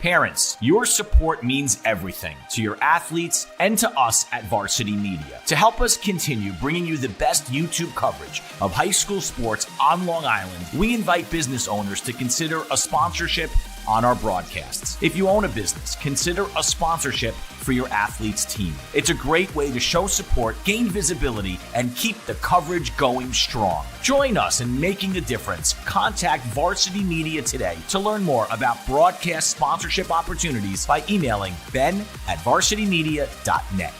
Parents, your support means everything to your athletes and to us at Varsity Media. To help us continue bringing you the best YouTube coverage of high school sports on Long Island, we invite business owners to consider a sponsorship on our broadcasts. If you own a business, consider a sponsorship for your athlete's team. It's a great way to show support, gain visibility, and keep the coverage going strong. Join us in making a difference. Contact Varsity Media today to learn more about broadcast sponsorship opportunities by emailing ben@varsitymedia.net.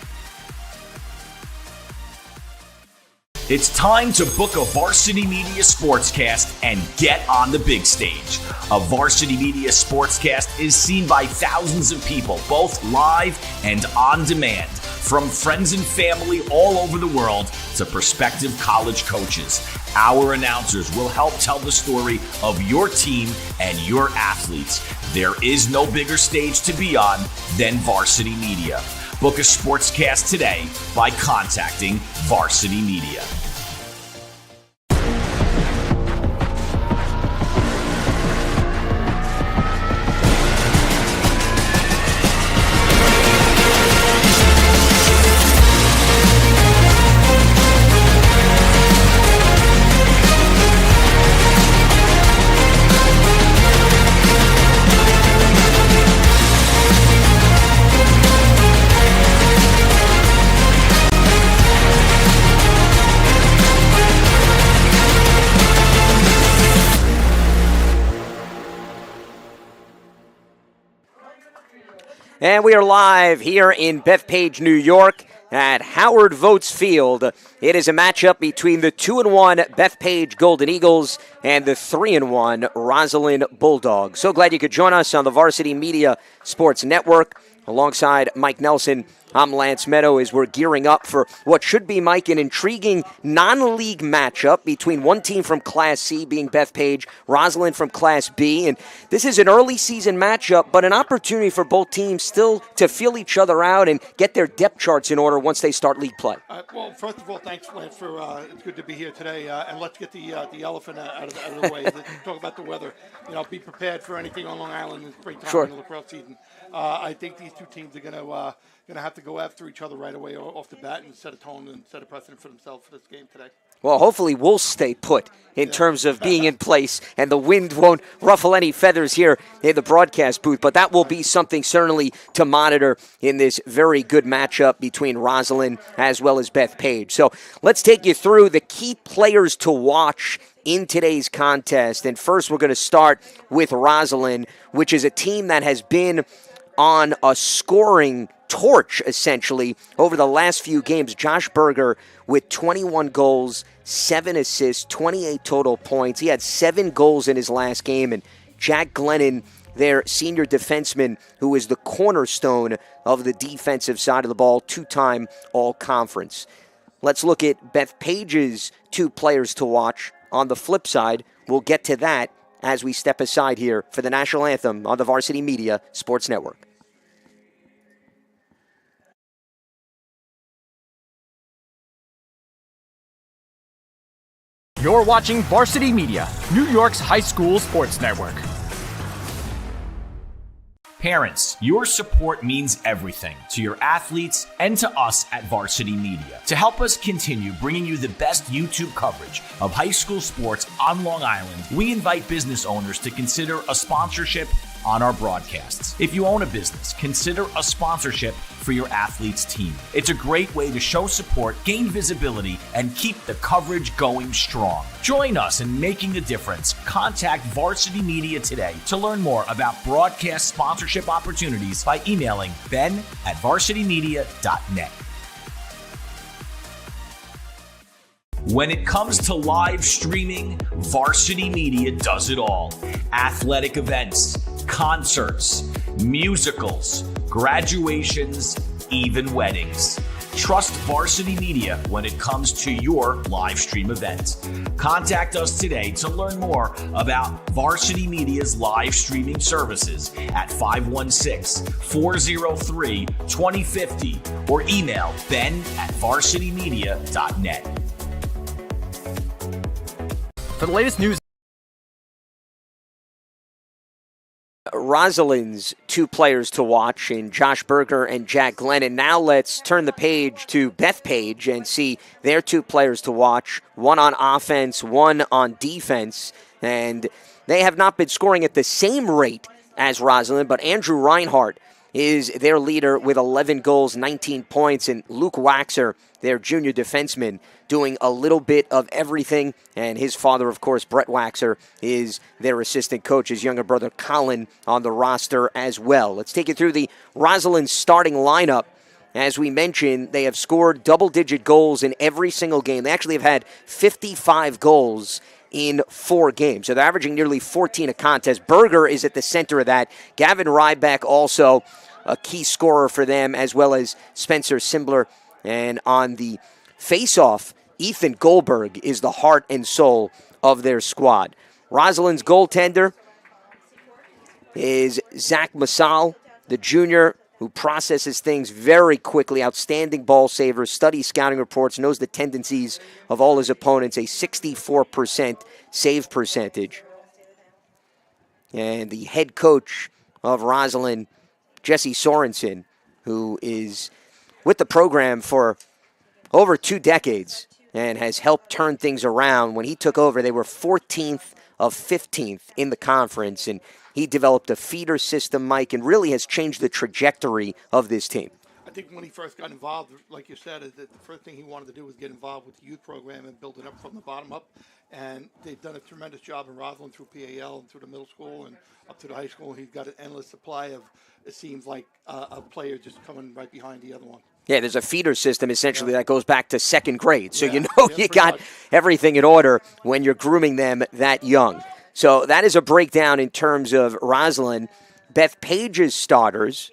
It's time to book a Varsity Media Sportscast and get on the big stage. A Varsity Media Sportscast is seen by thousands of people, both live and on demand, from friends and family all over the world to prospective college coaches. Our announcers will help tell the story of your team and your athletes. There is no bigger stage to be on than Varsity Media. Book a sportscast today by contacting Varsity Media. And we are live here in Bethpage, New York at Howard Votes Field. It is a matchup between the 2-1 Bethpage Golden Eagles and the 3-1 Roslyn Bulldogs. So glad you could join us on the Varsity Media Sports Network. Alongside Mike Nelson, I'm Lance Meadow as we're gearing up for what should be, Mike, an intriguing non-league matchup between one team from Class C, being Bethpage, Roslyn from Class B. And this is an early season matchup, but an opportunity for both teams still to feel each other out and get their depth charts in order once they start league play. Well, first of all, thanks, Lance, for it's good to be here today. And let's get the elephant out of the way. Let's talk about the weather. Be prepared for anything on Long Island in springtime in the lacrosse season. I think these two teams are going to have to go after each other right away off the bat and set a tone and set a precedent for themselves for this game today. Well, hopefully we'll stay put in terms of being in place and the wind won't ruffle any feathers here in the broadcast booth. But that will be something certainly to monitor in this very good matchup between Roslyn as well as Bethpage. So let's take you through the key players to watch in today's contest. And first we're going to start with Roslyn, which is a team that has been on a scoring torch, essentially, over the last few games. Josh Berger with 21 goals, 7 assists, 28 total points. He had 7 goals in his last game. And Jack Glennon, their senior defenseman, who is the cornerstone of the defensive side of the ball, 2-time All-Conference. Let's look at Bethpage's 2 players to watch. On the flip side, we'll get to that as we step aside here for the national anthem on the Varsity Media Sports Network. You're watching Varsity Media, New York's high school sports network. Parents, your support means everything to your athletes and to us at Varsity Media. To help us continue bringing you the best YouTube coverage of high school sports on Long Island, we invite business owners to consider a sponsorship on our broadcasts. If you own a business, consider a sponsorship for your athlete's team. It's a great way to show support, gain visibility, and keep the coverage going strong. Join us in making a difference. Contact Varsity Media today to learn more about broadcast sponsorship opportunities by emailing ben@varsitymedia.net. When it comes to live streaming, Varsity Media does it all. Athletic events, concerts, musicals, graduations, even weddings. Trust Varsity Media when it comes to your live stream event. Contact us today to learn more about Varsity Media's live streaming services at 516-403-2050 or email ben@varsitymedia.net. For the latest news, Rosalind's two players to watch in Josh Berger and Jack Glennon. Now let's turn the page to Bethpage and see their two players to watch, one on offense, one on defense. And they have not been scoring at the same rate as Roslyn, but Andrew Reinhardt is their leader with 11 goals, 19 points, and Luke Waxer, their junior defenseman, doing a little bit of everything. And his father, of course, Brett Waxer, is their assistant coach. His younger brother, Colin, on the roster as well. Let's take you through the Roslyn starting lineup. As we mentioned, they have scored double-digit goals in every single game. They actually have had 55 goals in 4 games. So they're averaging nearly 14 a contest. Berger is at the center of that. Gavin Ryback also a key scorer for them, as well as Spencer Simbler. And on the face-off, Ethan Goldberg is the heart and soul of their squad. Rosalind's goaltender is Zach Masal, the junior, who processes things very quickly. Outstanding ball saver, studies scouting reports, knows the tendencies of all his opponents, a 64% save percentage. And the head coach of Roslyn, Jesse Sorensen, who is with the program for over 2 decades and has helped turn things around. When he took over, they were 14th of 15th in the conference, and he developed a feeder system, Mike, and really has changed the trajectory of this team. I think when he first got involved, like you said, the first thing he wanted to do was get involved with the youth program and build it up from the bottom up. And they've done a tremendous job in Roslyn through PAL and through the middle school and up to the high school. He's got an endless supply of, it seems like, a player just coming right behind the other one. Yeah, there's a feeder system essentially that goes back to 2nd grade. So you got everything in order when you're grooming them that young. So that is a breakdown in terms of Roslyn. Bethpage's starters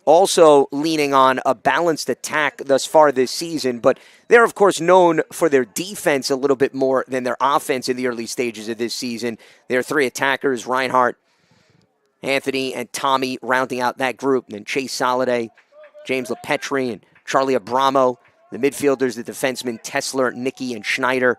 also leaning on a balanced attack thus far this season, but they're, of course, known for their defense a little bit more than their offense in the early stages of this season. Their 3 attackers, Reinhardt, Anthony, and Tommy, rounding out that group. And then Chase Soliday, James LePetri, and Charlie Abramo. The midfielders, the defensemen, Tessler, Nicky, and Schneider.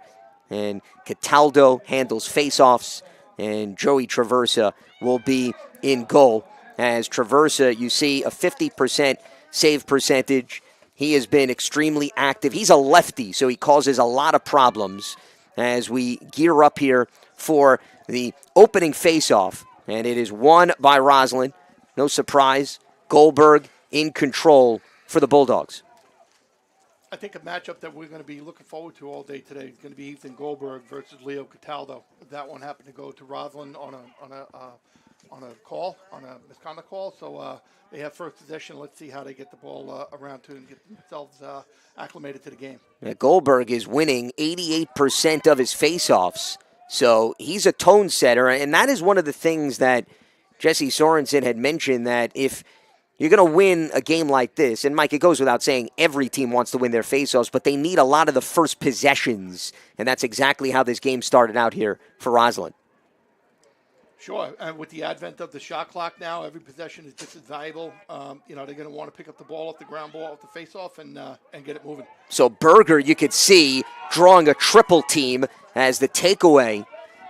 And Cataldo handles faceoffs. And Joey Traversa will be in goal. As Traversa, you see a 50% save percentage. He has been extremely active. He's a lefty, so he causes a lot of problems as we gear up here for the opening faceoff. And it is won by Roslyn. No surprise. Goldberg in control for the Bulldogs. I think a matchup that we're going to be looking forward to all day today is going to be Ethan Goldberg versus Leo Cataldo. That one happened to go to Roslyn on a misconduct call. So they have first possession. Let's see how they get the ball around to and get themselves acclimated to the game. Yeah, Goldberg is winning 88% of his faceoffs. So he's a tone setter, and that is one of the things that Jesse Sorensen had mentioned, that if you're going to win a game like this, and Mike, it goes without saying every team wants to win their faceoffs, but they need a lot of the first possessions, and that's exactly how this game started out here for Roslyn. Sure, and with the advent of the shot clock now, every possession is just as valuable. They're going to want to pick up the ball off the ground ball, off the face-off, and get it moving. So Berger, you could see, drawing a triple team as the takeaway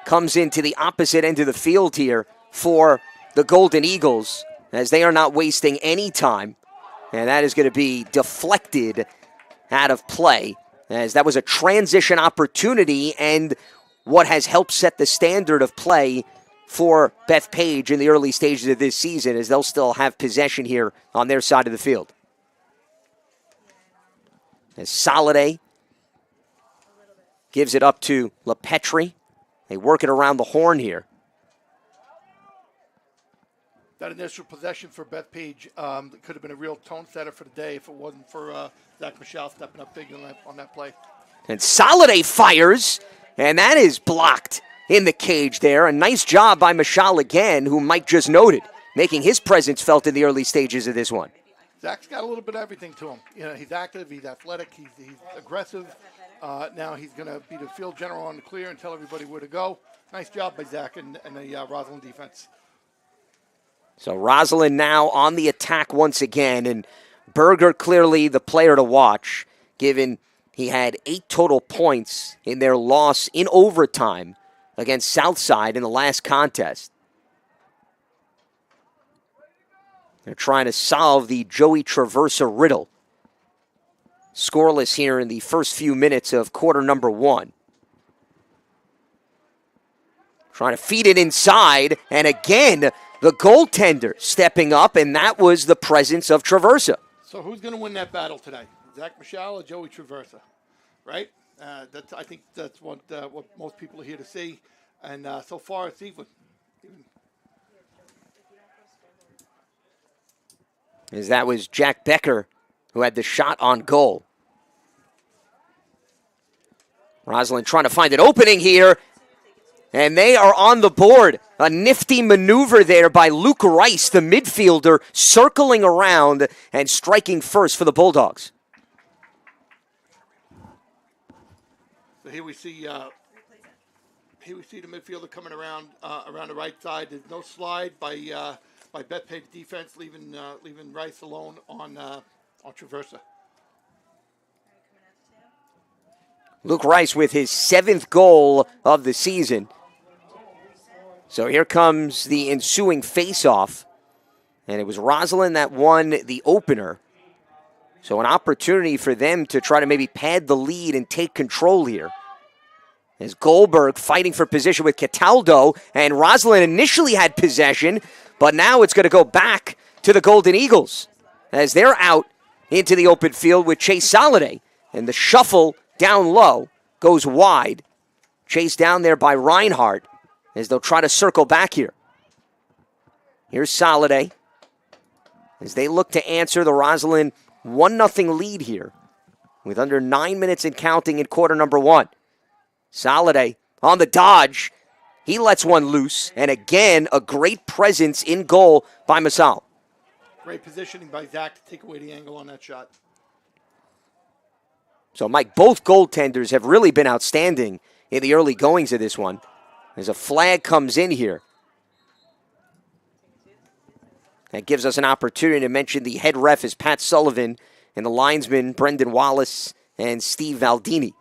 comes into the opposite end of the field here for the Golden Eagles, as they are not wasting any time. And that is going to be deflected out of play, as that was a transition opportunity and what has helped set the standard of play for Bethpage in the early stages of this season, as they'll still have possession here on their side of the field. As Soliday gives it up to LePetri. They work it around the horn here. That initial possession for Bethpage could have been a real tone setter for the day if it wasn't for Zach Michelle stepping up big on that play. And Soliday fires, and that is blocked in the cage there. A nice job by Michelle again, who Mike just noted, making his presence felt in the early stages of this one. Zach's got a little bit of everything to him. He's active, he's athletic, he's aggressive. Now he's going to be the field general on the clear and tell everybody where to go. Nice job by Zach and the Roslyn defense. So Roslyn now on the attack once again, and Berger clearly the player to watch, given he had 8 total points in their loss in overtime against Southside in the last contest. They're trying to solve the Joey Traversa riddle. Scoreless here in the first few minutes of quarter number 1. Trying to feed it inside, and again, the goaltender stepping up, and that was the presence of Traversa. So who's going to win that battle today? Zach Michelle or Joey Traversa, right? I think that's what most people are here to see, and so far it's even. As that was Jack Becker who had the shot on goal. Roslyn trying to find an opening here, and they are on the board. A nifty maneuver there by Luke Rice, the midfielder, circling around and striking first for the Bulldogs. So here we see the midfielder coming around the right side. There's no slide by Bethpage defense, leaving Rice alone on Traversa. Luke Rice with his 7th goal of the season. So here comes the ensuing face-off. And it was Roslyn that won the opener. So an opportunity for them to try to maybe pad the lead and take control here. As Goldberg fighting for position with Cataldo. And Roslyn initially had possession, but now it's going to go back to the Golden Eagles as they're out into the open field with Chase Soliday. And the shuffle down low goes wide. Chased down there by Reinhardt as they'll try to circle back here. Here's Soliday as they look to answer the Roslyn 1-0 lead here with under 9 minutes and counting in quarter number 1. Soliday on the dodge. He lets one loose, and again, a great presence in goal by Masal. Great positioning by Zach to take away the angle on that shot. So, Mike, both goaltenders have really been outstanding in the early goings of this one. As a flag comes in here. That gives us an opportunity to mention the head ref is Pat Sullivan and the linesmen Brendan Wallace and Steve Valdini.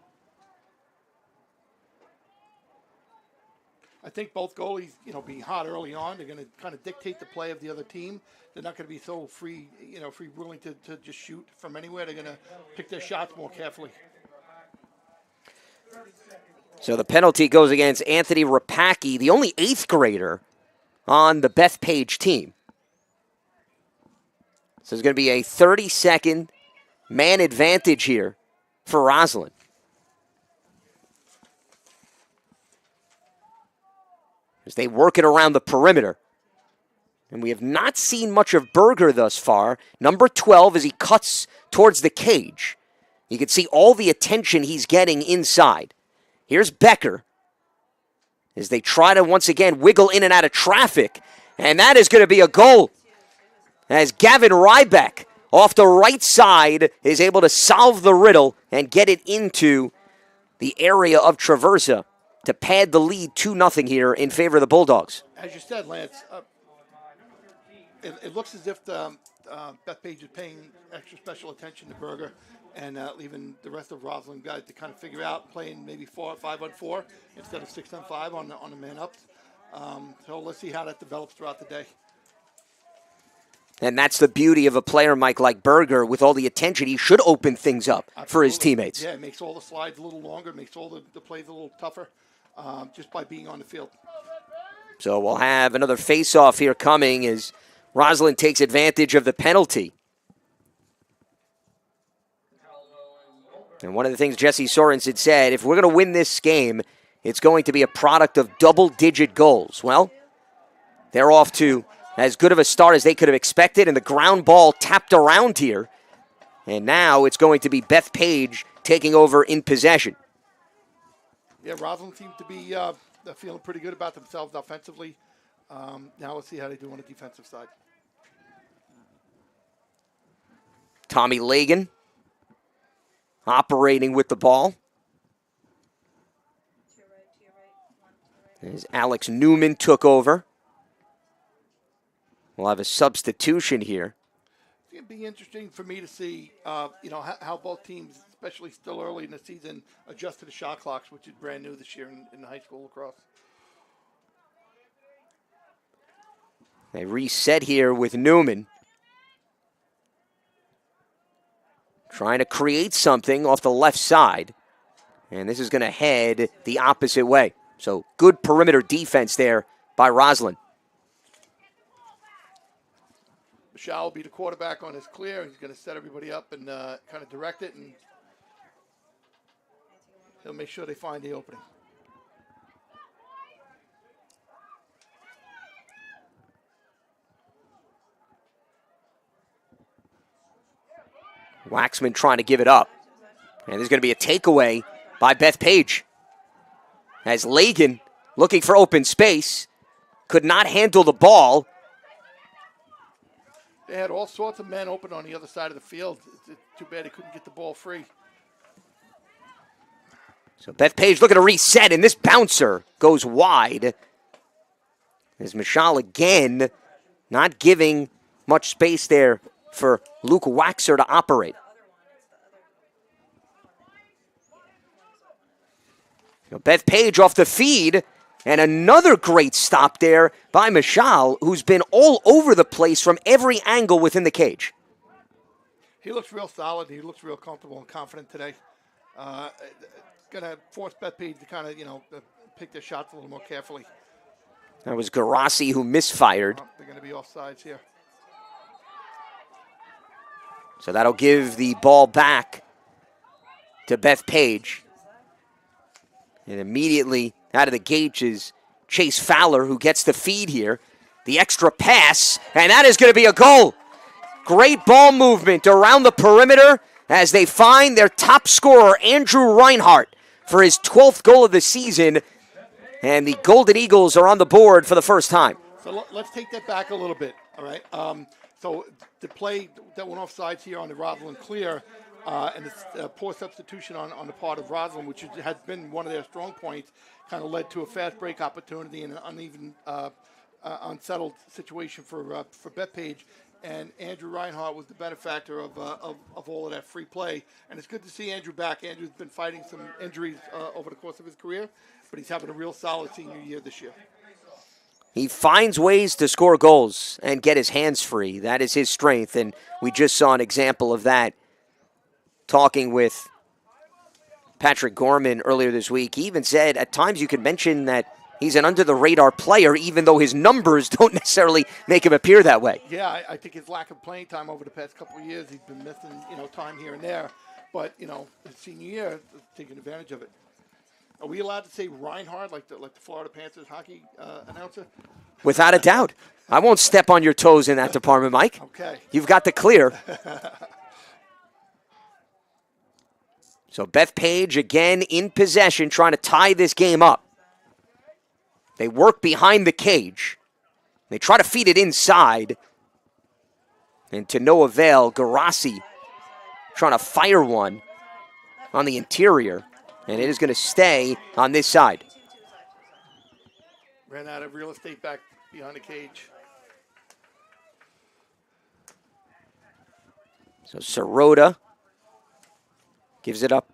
I think both goalies, being hot early on, they're going to kind of dictate the play of the other team. They're not going to be so free willing to just shoot from anywhere. They're going to pick their shots more carefully. So the penalty goes against Anthony Rapacki, the only 8th grader on the Bethpage team. So there's going to be a 30-second man advantage here for Roslyn. As they work it around the perimeter. And we have not seen much of Berger thus far. Number 12 as he cuts towards the cage. You can see all the attention he's getting inside. Here's Becker as they try to once again wiggle in and out of traffic. And that is going to be a goal. As Gavin Rybeck off the right side is able to solve the riddle and get it into the area of Traversa to pad the lead 2-0 here in favor of the Bulldogs. As you said, Lance, it looks as if Bethpage is paying extra special attention to Berger and leaving the rest of Roslyn guys to kind of figure out playing maybe 5-on-4 instead of 6-on-5 on the man-ups. So let's see how that develops throughout the day. And that's the beauty of a player, Mike, like Berger. With all the attention, he should open things up for his teammates. Yeah, it makes all the slides a little longer, makes all the plays a little tougher just by being on the field. So we'll have another face-off here coming as Roslyn takes advantage of the penalty. And one of the things Jesse Sorensen said, if we're going to win this game, it's going to be a product of double-digit goals. Well, they're off to as good of a start as they could have expected, and the ground ball tapped around here. And now it's going to be Bethpage taking over in possession. Yeah, Roslyn seems to be feeling pretty good about themselves offensively. Now let's see how they do on the defensive side. Tommy Lagan operating with the ball. As Alex Newman took over. We'll have a substitution here. It's going to be interesting for me to see, how both teams, especially still early in the season, adjust to the shot clocks, which is brand new this year in high school lacrosse. They reset here with Newman. trying to create something off the left side. And this is going to head the opposite way. So good perimeter defense there by Roslyn. Michelle will be the quarterback on his clear. He's going to set everybody up and kind of direct it, and he'll make sure they find the opening. Waxman trying to give it up. And there's going to be a takeaway by Bethpage. As Lagan, looking for open space, could not handle the ball. They had all sorts of men open on the other side of the field. It's too bad he couldn't get the ball free. So Bethpage looking to reset, and this bouncer goes wide. As Michal again not giving much space there for Luke Waxer to operate. Bethpage off the feed, and another great stop there by Michal, who's been all over the place from every angle within the cage. He looks real solid. He looks real comfortable and confident today. Going to force Bethpage to kind of, pick their shots a little more carefully. That was Garassi who misfired. They're going to be off sides here. So that'll give the ball back to Bethpage. And immediately out of the gate is Chase Fowler, who gets the feed here. The extra pass, and that is going to be a goal. Great ball movement around the perimeter as they find their top scorer, Andrew Reinhardt, for his 12th goal of the season. And the Golden Eagles are on the board for the first time. So let's take that back a little bit, all right? So the play that went off sides here on the Roslyn clear, and it's a poor substitution on the part of Roslyn, which has been one of their strong points, kind of led to a fast break opportunity and an uneven, unsettled situation for Bethpage. And Andrew Reinhardt was the benefactor of all of that free play. And it's good to see Andrew back. Andrew's been fighting some injuries over the course of his career, but he's having a real solid senior year this year. He finds ways to score goals and get his hands free. That is his strength, and we just saw an example of that talking with Patrick Gorman earlier this week. He even said at times you could mention that he's an under-the-radar player, even though his numbers don't necessarily make him appear that way. Yeah, I think his lack of playing time over the past couple of years, he's been missing, time here and there. But, his senior year, taking advantage of it. Are we allowed to say Reinhardt, like the Florida Panthers hockey announcer? Without a doubt. I won't step on your toes in that department, Mike. Okay. You've got the clear. So Bethpage again in possession, trying to tie this game up. They work behind the cage. They try to feed it inside. And to no avail, Garassi trying to fire one on the interior. And it is going to stay on this side. Ran out of real estate back behind the cage. So Sirota gives it up.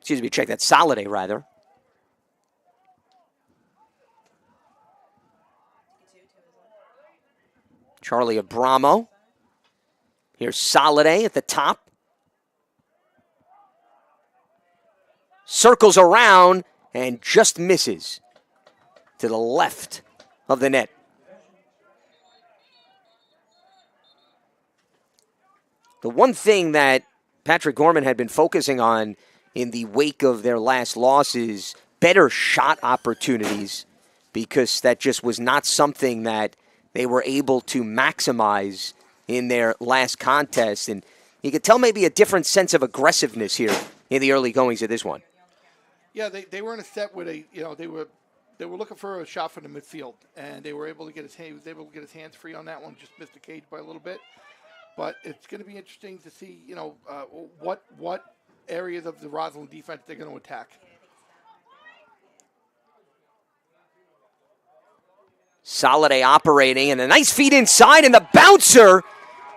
Excuse me, check that. Soliday, rather. Charlie Abramo. Here's Soliday at the top. Circles around and just misses to the left of the net. The one thing that Patrick Gorman had been focusing on in the wake of their last loss is better shot opportunities, because that just was not something that they were able to maximize in their last contest. And you could tell maybe a different sense of aggressiveness here in the early goings of this one. Yeah, they were in a set where they were looking for a shot from the midfield, and they were able to get his hands free on that one. Just missed the cage by a little bit, but it's going to be interesting to see what areas of the Roslyn defense they're going to attack. Soliday operating, and a nice feed inside, and the bouncer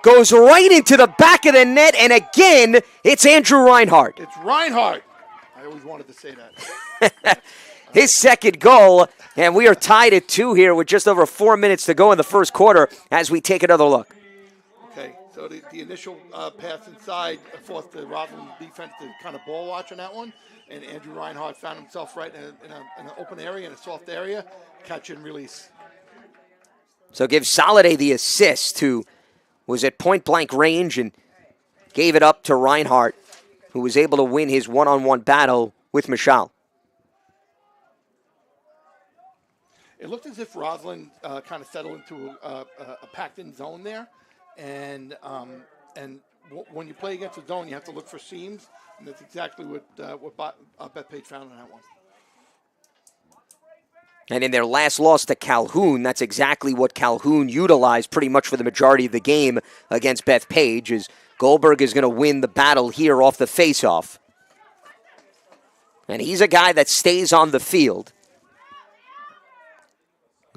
goes right into the back of the net, and again, it's Andrew Reinhardt. It's Reinhardt. I always wanted to say that. His second goal, and we are tied at 2 here with just over 4 minutes to go in the first quarter as we take another look. So the initial pass inside forced the Roslyn defense to kind of ball watch on that one, and Andrew Reinhardt found himself right in an open area, in a soft area, catch and release. So give Soliday the assist, who was at point-blank range and gave it up to Reinhardt, who was able to win his one-on-one battle with Michal. It looked as if Roslyn kind of settled into a packed-in zone there, and when you play against a zone, you have to look for seams, and that's exactly what Bethpage found on that one. And in their last loss to Calhoun, that's exactly what Calhoun utilized pretty much for the majority of the game against Bethpage, as Goldberg is going to win the battle here off the faceoff. And he's a guy that stays on the field,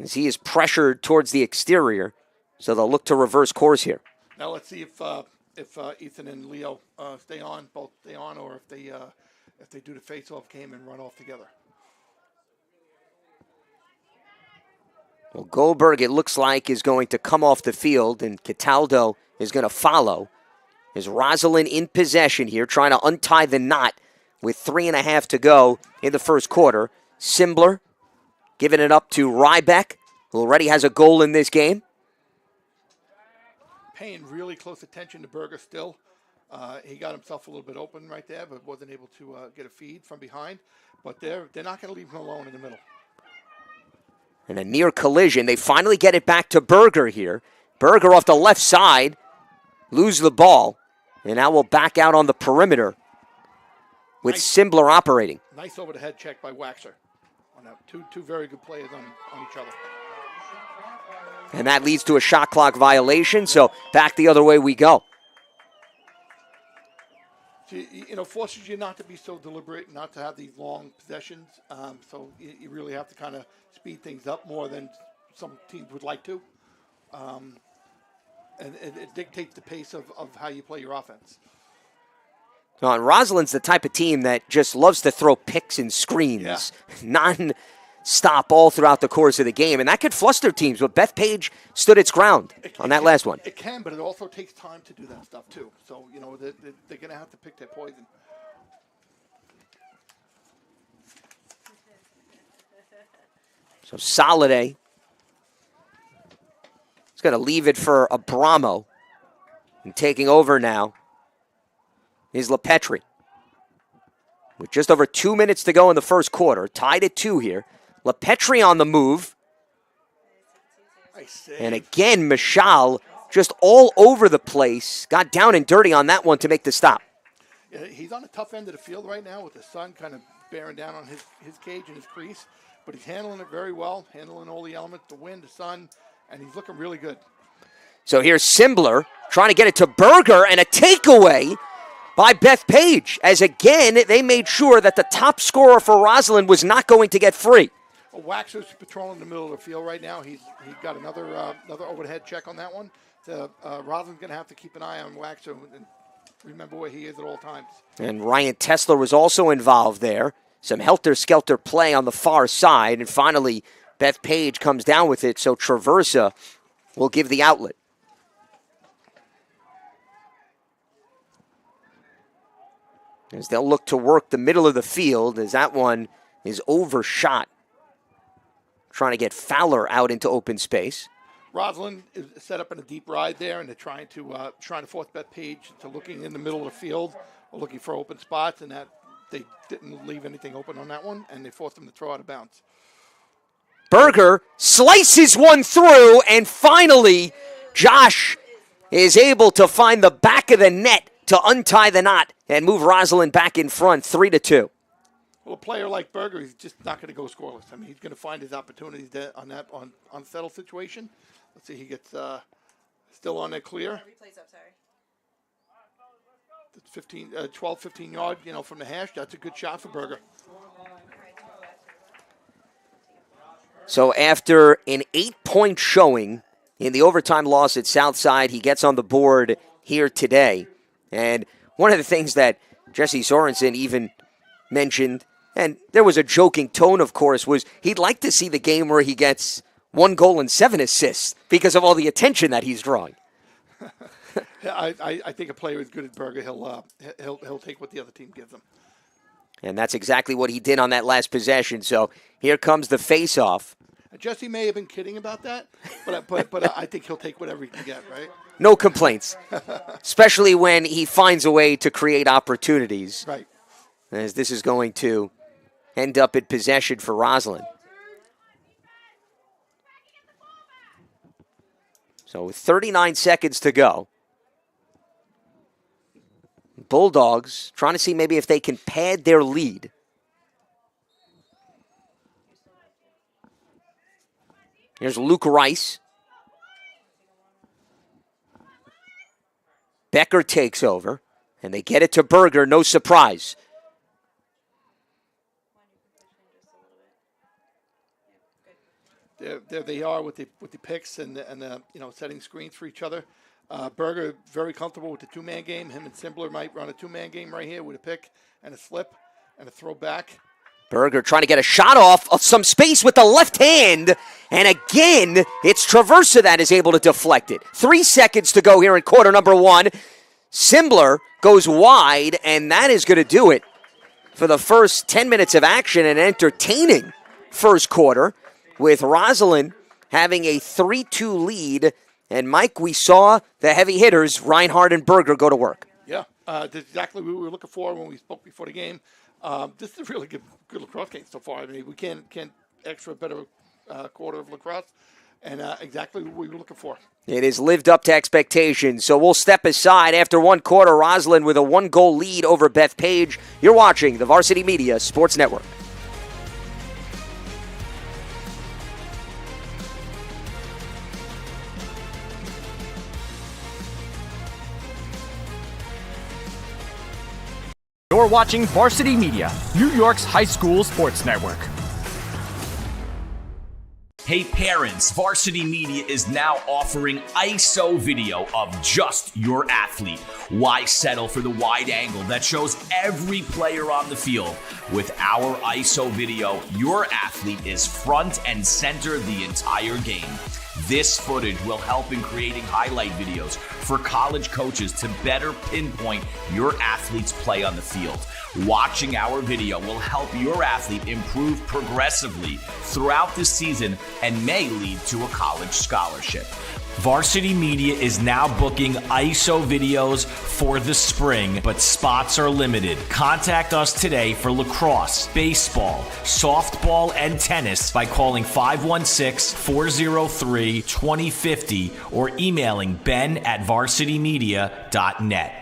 as he is pressured towards the exterior, so they'll look to reverse course here. Now let's see if Ethan and Leo both stay on, or if they do the face-off game and run off together. Well, Goldberg, it looks like, is going to come off the field, and Cataldo is going to follow. Is Roslyn in possession here, trying to untie the knot with 3.5 to go in the first quarter. Simbler giving it up to Rybeck, who already has a goal in this game. Paying really close attention to Berger still. He got himself a little bit open right there, but wasn't able to get a feed from behind. But they're not going to leave him alone in the middle. And a near collision. They finally get it back to Berger here. Berger off the left side, lose the ball, and now we'll back out on the perimeter with Simbler operating. Nice over the head check by Waxer. On that. Two very good players on each other. And that leads to a shot clock violation, so back the other way we go. Forces you not to be so deliberate, not to have these long possessions. So you really have to kind of speed things up more than some teams would like to. And it dictates the pace of how you play your offense. And Roslyn's the type of team that just loves to throw picks and screens, non-stop all throughout the course of the game. And that could fluster teams, but Bethpage stood its ground on that last one. It can, but it also takes time to do that stuff, too. So, they're going to have to pick their poison. So Soliday is going to leave it for Abramo. And taking over now is LaPetri. With just over 2 minutes to go in the first quarter, tied at 2 here. LaPetri on the move. And again, Michal just all over the place. Got down and dirty on that one to make the stop. Yeah, he's on the tough end of the field right now with the sun kind of bearing down on his cage and his crease. But he's handling it very well, handling all the elements, the wind, the sun, and he's looking really good. So here's Simbler trying to get it to Berger, and a takeaway by Bethpage, as again, they made sure that the top scorer for Roslyn was not going to get free. Well, Waxer's patrolling the middle of the field right now. He got another overhead check on that one. Roslyn's going to have to keep an eye on Waxer and remember where he is at all times. And Ryan Tesler was also involved there. Some helter-skelter play on the far side, and finally Bethpage comes down with it, so Traversa will give the outlet. As they'll look to work the middle of the field, as that one is overshot. Trying to get Fowler out into open space. Roslyn is set up in a deep ride there, and they're trying to force Bethpage to looking in the middle of the field, looking for open spots, and that they didn't leave anything open on that one, and they forced them to throw out of bounds. Berger slices one through, and finally Josh is able to find the back of the net to untie the knot and move Roslyn back in front, 3-2. Well, a player like Berger, he's just not going to go scoreless. I mean, he's going to find his opportunities on unsettled situation. Let's see, he gets still on that clear. Replay's up, sorry. 12, 15 yard, from the hash. That's a good shot for Berger. So after an 8-point showing in the overtime loss at Southside, he gets on the board here today. And one of the things that Jesse Sorensen even mentioned, and there was a joking tone, of course, was he'd like to see the game where he gets 1 goal and 7 assists because of all the attention that he's drawing. I think a player is good at Berger. He'll take what the other team gives him. And that's exactly what he did on that last possession. So here comes the face-off. Jesse may have been kidding about that, but I think he'll take whatever he can get, right? No complaints, especially when he finds a way to create opportunities. Right. As this is going to end up in possession for Roslyn. So with 39 seconds to go, Bulldogs trying to see maybe if they can pad their lead. Here's Luke Rice. Becker takes over, and they get it to Berger, no surprise. There they are with the picks and the setting screens for each other. Berger very comfortable with the two-man game. Him and Simbler might run a two-man game right here with a pick and a slip and a throw back. Berger trying to get a shot off of some space with the left hand. And again, it's Traversa that is able to deflect it. 3 seconds to go here in quarter number one. Simbler goes wide, and that is going to do it for the first 10 minutes of action. An entertaining first quarter with Roslyn having a 3-2 lead. And, Mike, we saw the heavy hitters, Reinhardt and Berger, go to work. Yeah, that's exactly what we were looking for when we spoke before the game. This is a really good lacrosse game so far. I mean, we can't ask for a better quarter of lacrosse, and exactly what we were looking for. It has lived up to expectations, so we'll step aside after one quarter. Roslyn with a 1-goal lead over Bethpage. You're watching the Varsity Media Sports Network. You're watching Varsity Media, New York's high school sports network. Hey parents, Varsity Media is now offering ISO video of just your athlete. Why settle for the wide angle that shows every player on the field? With our ISO video, your athlete is front and center the entire game. This footage will help in creating highlight videos for college coaches to better pinpoint your athlete's play on the field. Watching our video will help your athlete improve progressively throughout the season and may lead to a college scholarship. Varsity Media is now booking ISO videos for the spring, but spots are limited. Contact us today for lacrosse, baseball, softball, and tennis by calling 516-403-2050 or emailing ben@varsitymedia.net.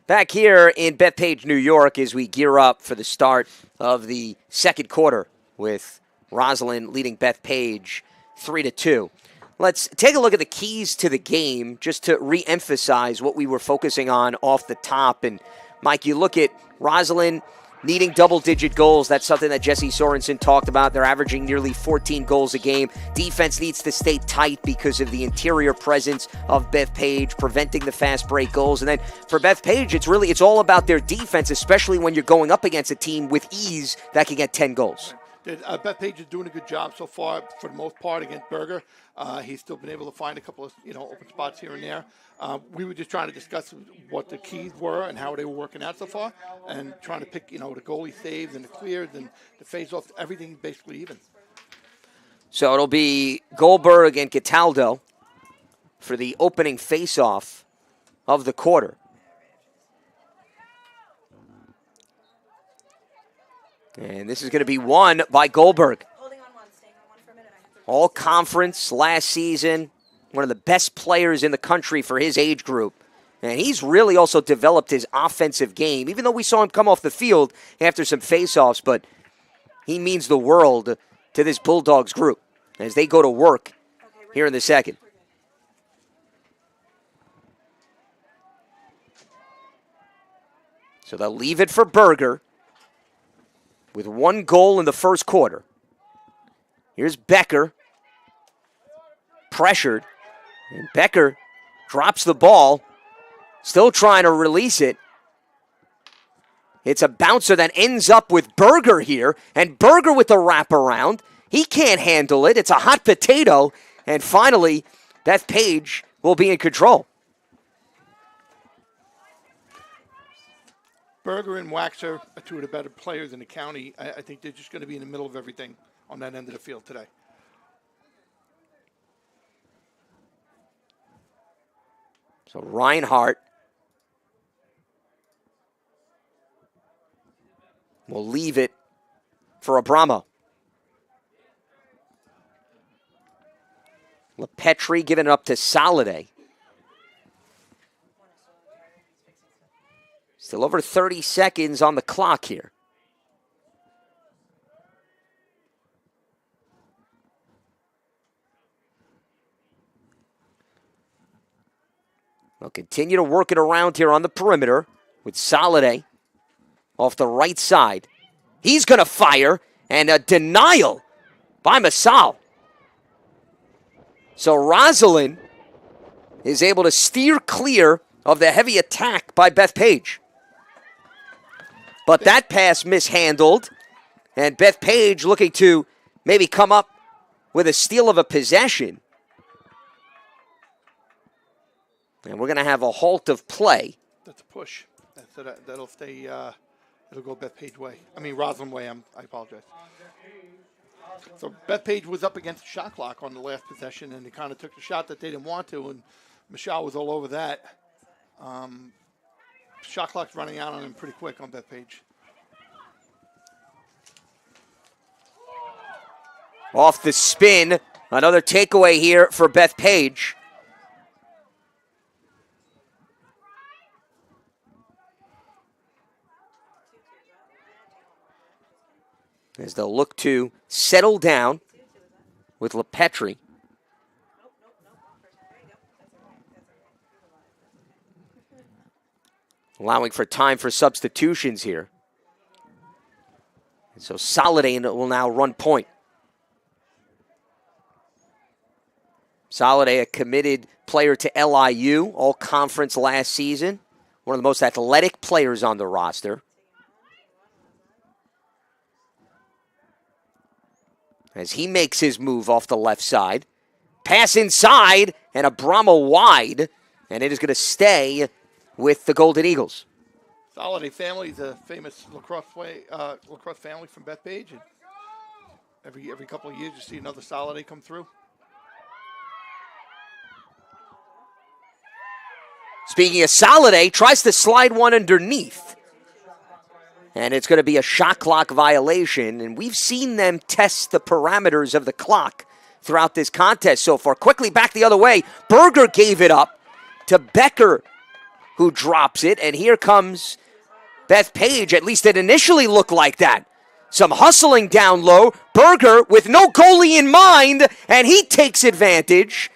Back here in Bethpage, New York, as we gear up for the start of the second quarter with Roslyn leading Bethpage 3-2. Let's take a look at the keys to the game just to re-emphasize what we were focusing on off the top. And, Mike, you look at Roslyn needing double-digit goals. That's something that Jesse Sorensen talked about. They're averaging nearly 14 goals a game. Defense needs to stay tight because of the interior presence of Bethpage, preventing the fast break goals. And then for Bethpage, it's all about their defense, especially when you're going up against a team with ease that can get 10 goals. Bethpage is doing a good job so far for the most part against Berger. He's still been able to find a couple of open spots here and there. We were just trying to discuss what the keys were and how they were working out so far, and trying to pick the goalie saves and the clears and the face-offs, everything basically even. So it'll be Goldberg and Cataldo for the opening face-off of the quarter. And this is going to be won by Goldberg. All conference last season, one of the best players in the country for his age group. And he's really also developed his offensive game, even though we saw him come off the field after some faceoffs, but he means the world to this Bulldogs group as they go to work here in the second. So they'll leave it for Berger with 1 goal in the first quarter. Here's Becker, pressured, and Becker drops the ball, still trying to release it. It's a bouncer that ends up with Berger here, and Berger with the wraparound. He can't handle it. It's a hot potato, And finally, Bethpage will be in control. Berger and Waxer are two of the better players in the county. I think they're just going to be in the middle of everything on that end of the field today. So Reinhardt will leave it for Abramo. LePetri giving it up to Soliday. Still over 30 seconds on the clock here. They'll continue to work it around here on the perimeter with Soliday off the right side. He's going to fire, and a denial by Masal. So Roslyn is able to steer clear of the heavy attack by Bethpage. But that pass mishandled, and Bethpage looking to maybe come up with a steal of a possession. And we're going to have a halt of play. That's a push. That'll stay, it'll go Bethpage way. I mean, Roslyn way, I apologize. So Bethpage was up against the shot clock on the last possession, and they kind of took the shot that they didn't want to, and Michelle was all over that. Shot clock's running out on him pretty quick on Bethpage. Off the spin, another takeaway here for Bethpage. As they'll look to settle down with LePetri. Allowing for time for substitutions here. And so Soliday will now run point. Soliday, a committed player to LIU, all conference last season. One of the most athletic players on the roster. As he makes his move off the left side. Pass inside, and Abramo wide. And it is going to stay with the Golden Eagles. Soliday family is a famous lacrosse family from Bethpage. And every couple of years you see another Soliday come through. Speaking of Soliday, tries to slide one underneath. And it's going to be a shot clock violation. And we've seen them test the parameters of the clock throughout this contest so far. Quickly back the other way. Berger gave it up to Becker, who drops it. And here comes Bethpage. At least it initially looked like that. Some hustling down low. Berger with no goalie in mind. And he takes advantage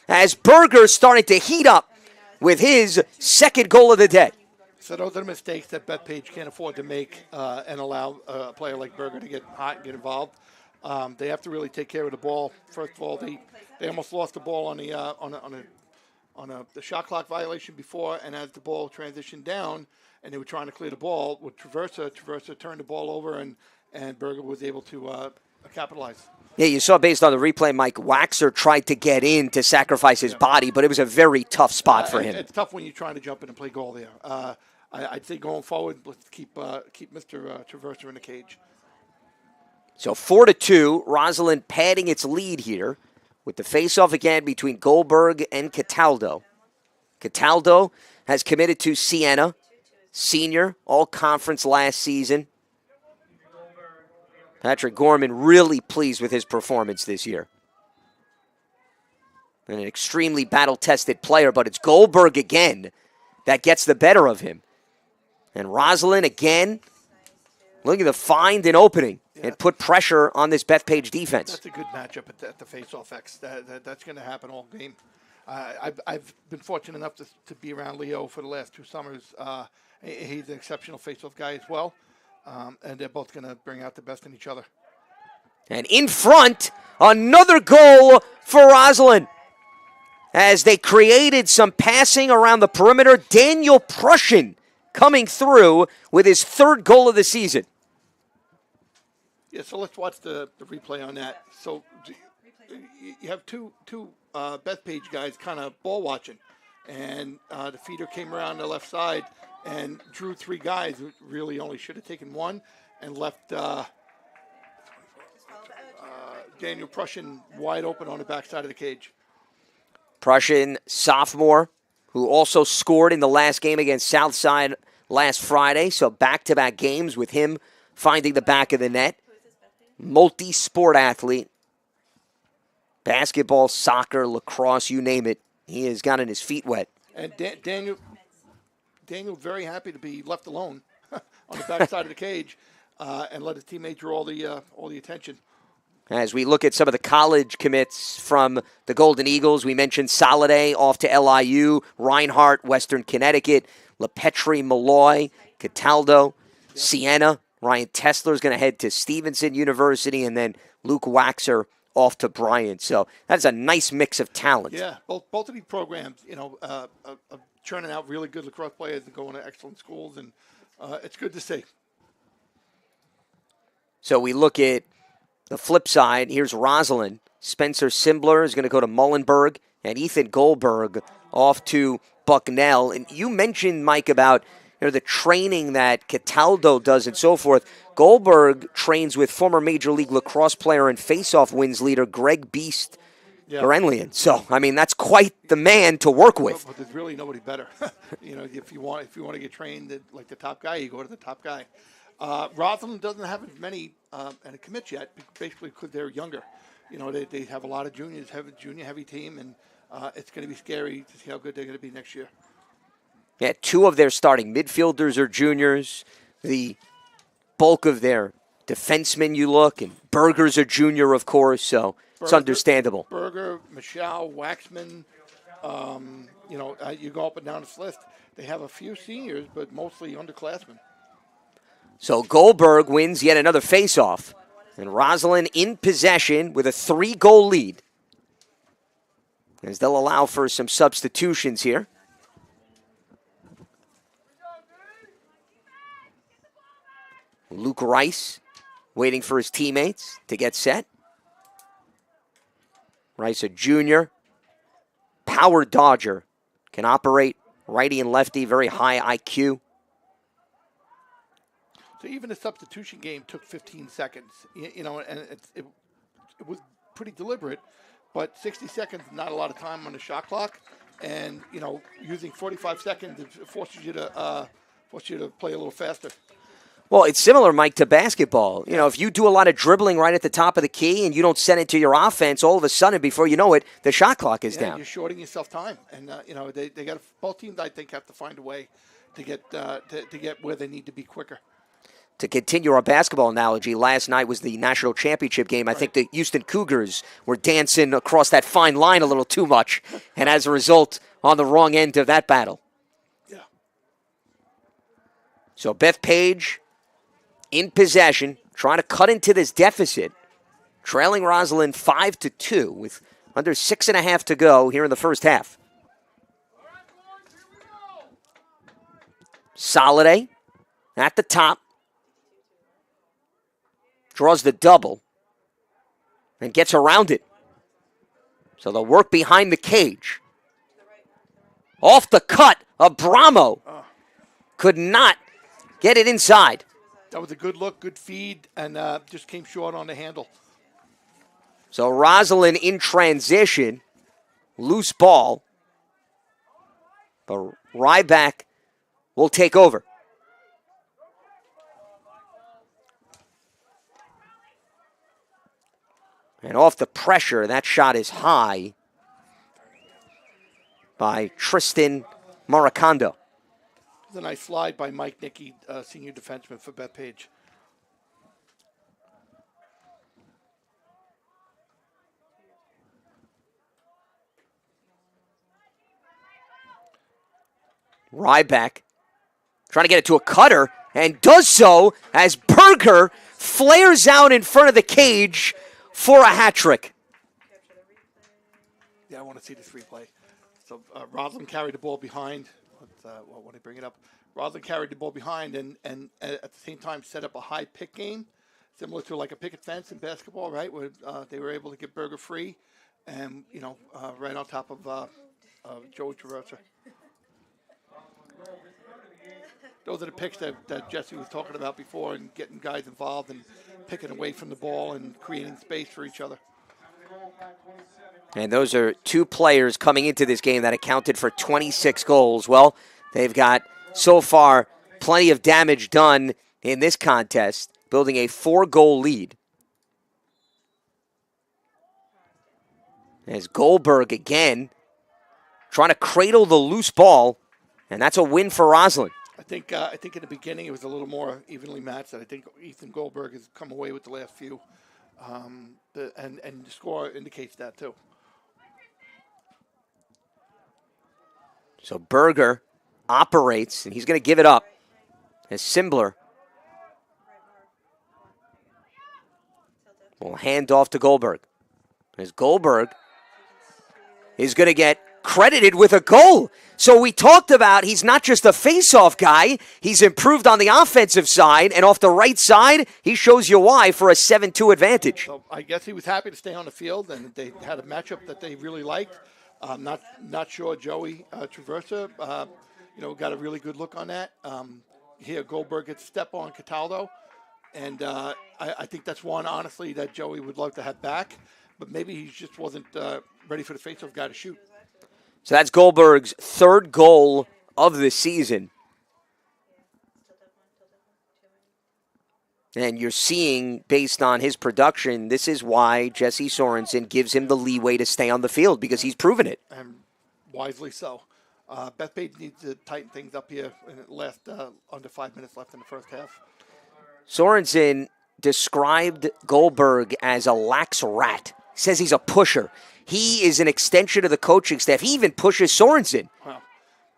as Berger's starting to heat up with his second goal of the day. So those are the mistakes that Bethpage can't afford to make and allow a player like Berger to get hot and get involved. They have to really take care of the ball. First of all, they almost lost the ball on the shot clock violation before, and as the ball transitioned down and they were trying to clear the ball with Traversa turned the ball over, and Berger was able to capitalize. Yeah, you saw based on the replay, Mike Waxer tried to get in to sacrifice his body, but it was a very tough spot for him. It's tough when you're trying to jump in and play goal there. I'd say going forward, let's keep Mr. Traversa in the cage. So 4-2, Roslyn padding its lead here with the face-off again between Goldberg and Cataldo. Cataldo has committed to Siena, senior, all-conference last season. Patrick Gorman really pleased with his performance this year. And an extremely battle-tested player, but it's Goldberg again that gets the better of him. And Roslyn again looking to find an opening and put pressure on this Bethpage defense. That's a good matchup at the face-off X. That's going to happen all game. I've been fortunate enough to be around Leo for the last 2 summers. He's an exceptional face-off guy as well. And they're both going to bring out the best in each other. And in front, another goal for Roslyn. As they created some passing around the perimeter, Daniel Prussian coming through with his 3rd goal of the season. Yeah, so let's watch the replay on that. So you have two Bethpage guys kind of ball watching, and the feeder came around the left side and drew 3 guys who really only should have taken 1, and left Daniel Prussian wide open on the backside of the cage. Prussian, sophomore, who also scored in the last game against Southside last Friday. So back-to-back games with him finding the back of the net. Multi-sport athlete. Basketball, soccer, lacrosse, you name it. He has gotten his feet wet. And Daniel very happy to be left alone on the backside of the cage and let his teammate draw all the attention. As we look at some of the college commits from the Golden Eagles, we mentioned Soliday off to LIU, Reinhardt, Western Connecticut, LePetri, Malloy, Cataldo, Siena. Ryan Tessler is going to head to Stevenson University, and then Luke Waxer off to Bryant. So that's a nice mix of talent. Yeah, both of these programs, churning out really good lacrosse players and going to excellent schools, and it's good to see. So we look at the flip side. Here's Roslyn. Spencer Simbler is going to go to Muhlenberg, and Ethan Goldberg off to Bucknell. And you mentioned, Mike, about the training that Cataldo does and so forth. Goldberg trains with former Major League Lacrosse player and face-off wins leader Greg Beast Gorenlian. So, I mean, that's quite the man to work with. But there's really nobody better. If you want to get trained like the top guy, you go to the top guy. Roslyn doesn't have as many and a commits yet, basically because they're younger. They have a lot of juniors, have a junior heavy team, and it's going to be scary to see how good they're going to be next year. Yeah, 2 of their starting midfielders are juniors. The bulk of their defensemen, you look, and Berger's a junior, of course, so it's understandable. Berger, Michelle, Waxman, you go up and down this list. They have a few seniors, but mostly underclassmen. So Goldberg wins yet another faceoff. And Roslyn in possession with a 3-goal lead. As they'll allow for some substitutions here. Luke Rice waiting for his teammates to get set. Rice, a junior, power dodger, can operate righty and lefty, very high IQ. So even the substitution game took 15 seconds, and it was pretty deliberate, but 60 seconds, not a lot of time on the shot clock, and using 45 seconds it forces you to play a little faster. Well, it's similar, Mike, to basketball. If you do a lot of dribbling right at the top of the key and you don't send it to your offense, all of a sudden, before you know it, the shot clock is down. You're shorting yourself time, and they got both teams. I think have to find a way to get to get where they need to be quicker. To continue our basketball analogy, last night was the national championship game. I think the Houston Cougars were dancing across that fine line a little too much, and as a result, on the wrong end of that battle. Yeah. So Bethpage in possession, trying to cut into this deficit, trailing Roslyn 5-2 with under 6.5 to go here in the first half. Soliday at the top. Draws the double and gets around it. So they'll work behind the cage. Off the cut, Abramo could not get it inside. That was a good look, good feed, and just came short on the handle. So Roslyn in transition, loose ball. But Ryback will take over. And off the pressure, that shot is high by Tristan Maracando. It's a nice slide by Mike Nicky, senior defenseman for Bethpage. Ryback trying to get it to a cutter, and does so as Berger flares out in front of the cage for a hat trick. Yeah, I want to see this replay. So Roslyn carried the ball behind. When I bring it up, Roslyn carried the ball behind and at the same time set up a high pick game. similar to like a picket fence in basketball, right? Where they were able to get Berger free, and right on top of Joey Traversa. Those are the picks that Jesse was talking about before, and getting guys involved and picking away from the ball and creating space for each other. And those are two players coming into this game that accounted for 26 goals. Well, they've got, so far, plenty of damage done in this contest, building a 4-goal lead. As Goldberg again trying to cradle the loose ball, and that's a win for Roslyn. I think in the beginning it was a little more evenly matched. I think Ethan Goldberg has come away with the last few, and the score indicates that too. So Berger operates, and he's going to give it up as Simbler will hand off to Goldberg. As Goldberg is going to get credited with a goal. So we talked about he's not just a face-off guy. He's improved on the offensive side, and off the right side, he shows you why for a 7-2 advantage. So I guess he was happy to stay on the field, and they had a matchup that they really liked. Not sure Joey Traversa, got a really good look on that. Here Goldberg gets step on Cataldo, and I think that's one, honestly, that Joey would love to have back, but maybe he just wasn't ready for the face-off guy to shoot. So that's Goldberg's 3rd goal of the season. And you're seeing, based on his production, this is why Jesse Sorensen gives him the leeway to stay on the field, because he's proven it. And wisely so. Bethpage needs to tighten things up here in the last under 5 minutes left in the first half. Sorensen described Goldberg as a lax rat. He says he's a pusher. He is an extension of the coaching staff. He even pushes Sorensen. Wow.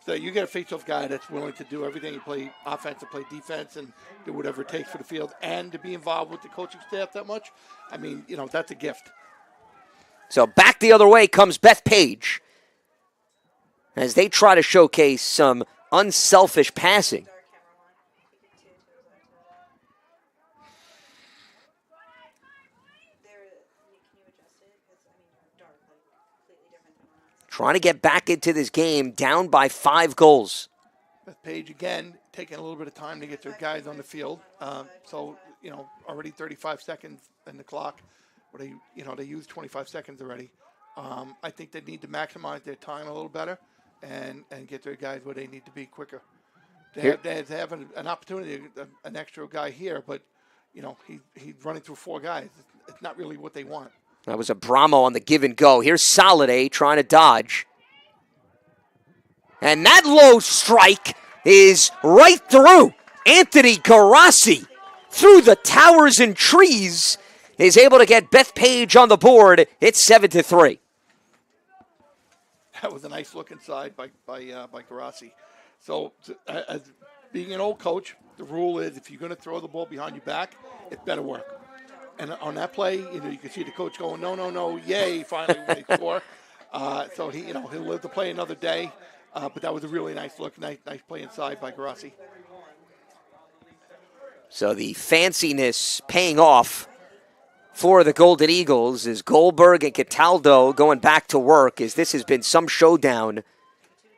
So you get a face-off guy that's willing to do everything. You play offense and play defense and do whatever it takes for the field, and to be involved with the coaching staff that much. I mean, that's a gift. So back the other way comes Bethpage as they try to showcase some unselfish passing. Trying to get back into this game, down by 5 goals. Bethpage, again, taking a little bit of time to get their guys on the field. Already 35 seconds in the clock. But they used 25 seconds already. I think they need to maximize their time a little better and get their guys where they need to be quicker. They have an opportunity, an extra guy here, but, he's running through 4 guys. It's not really what they want. That was a Bramo on the give and go. Here's Soliday trying to dodge. And that low strike is right through Anthony Garassi. Through the towers and trees, is able to get Bethpage on the board. It's 7-3. That was a nice look inside by Garassi. So, as being an old coach, the rule is if you're going to throw the ball behind your back, it better work. And on that play, you can see the coach going, no, yay, finally when they score. So he'll live to play another day. But that was a really nice look, nice play inside by Garassi. So the fanciness paying off for the Golden Eagles is Goldberg and Cataldo going back to work, as this has been some showdown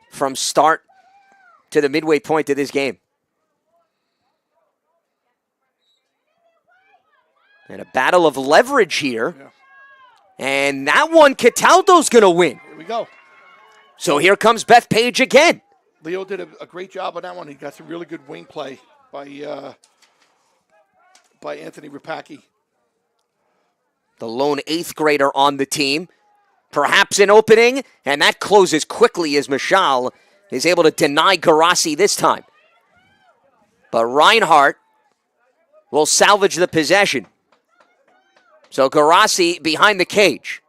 from start to the midway point of this game. And a battle of leverage here. Yeah. And that one, Cataldo's going to win. Here we go. So here comes Bethpage again. Leo did a great job on that one. He got some really good wing play by Anthony Rapacki. The lone 8th grader on the team. Perhaps an opening, and that closes quickly as Michal is able to deny Garassi this time. But Reinhardt will salvage the possession. So Garassi behind the cage.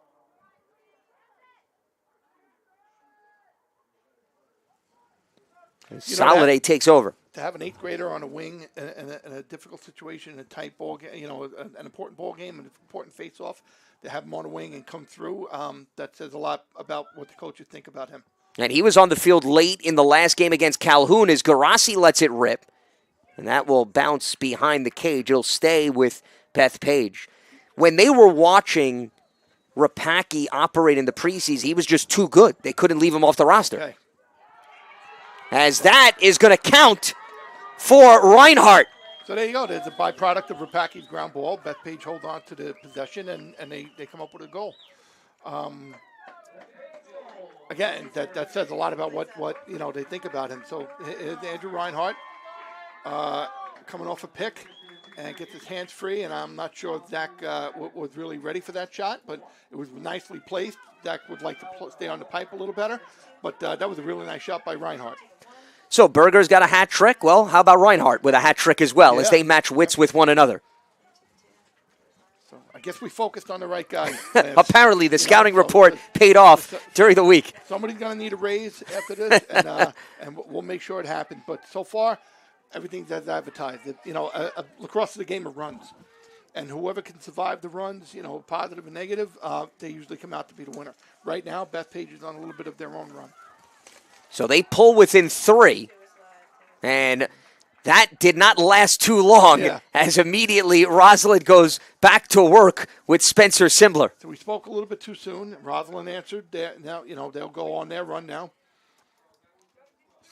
Soliday takes over. To have an 8th grader on a wing in a difficult situation, in a tight ball game, an important ball game, an important face-off, to have him on a wing and come through, that says a lot about what the coaches think about him. And he was on the field late in the last game against Calhoun as Garassi lets it rip. And that will bounce behind the cage. It'll stay with Bethpage. When they were watching Rapacki operate in the preseason, he was just too good. They couldn't leave him off the roster. Okay. As that is going to count for Reinhardt. So there you go. There's a byproduct of Rapacki's ground ball. Bethpage hold on to the possession, and they come up with a goal. Again, that says a lot about what they think about him. So here's Andrew Reinhardt coming off a pick and gets his hands free, and I'm not sure if Zach was really ready for that shot, but it was nicely placed. Zach would like to stay on the pipe a little better, but that was a really nice shot by Reinhardt. So Berger's got a hat trick. Well, how about Reinhardt with a hat trick as well, as they match wits with one another? So I guess we focused on the right guy. Apparently, the scouting report paid off during the week. Somebody's going to need a raise after this, and we'll make sure it happens. But so far, everything's as advertised. Lacrosse is a game of runs, and whoever can survive the runs, positive and negative, they usually come out to be the winner. Right now, Bethpage is on a little bit of their own run. So they pull within 3, and that did not last too long, as immediately Roslyn goes back to work with Spencer Simbler. So we spoke a little bit too soon. Roslyn answered. Now, they'll go on their run now.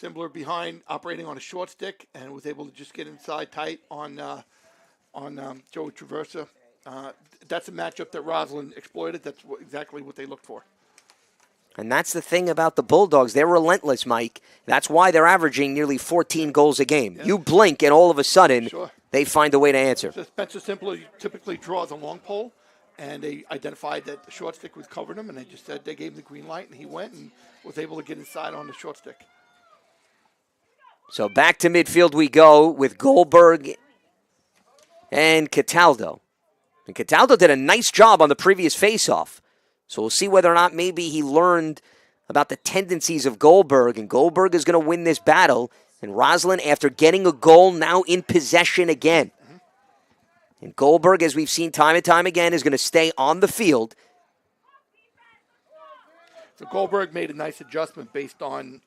Simbler behind, operating on a short stick, and was able to just get inside tight on Joey Traversa. That's a matchup that Roslyn exploited. That's exactly what they looked for. And that's the thing about the Bulldogs. They're relentless, Mike. That's why they're averaging nearly 14 goals a game. Yeah. You blink, and all of a sudden, they find a way to answer. So Spencer Simbler typically draws a long pole, and they identified that the short stick was covering him, and they just said they gave him the green light, and he went and was able to get inside on the short stick. So back to midfield we go with Goldberg and Cataldo. And Cataldo did a nice job on the previous faceoff. So we'll see whether or not maybe he learned about the tendencies of Goldberg, and Goldberg is going to win this battle. And Roslyn, after getting a goal, now in possession again. And Goldberg, as we've seen time and time again, is going to stay on the field. So Goldberg made a nice adjustment based on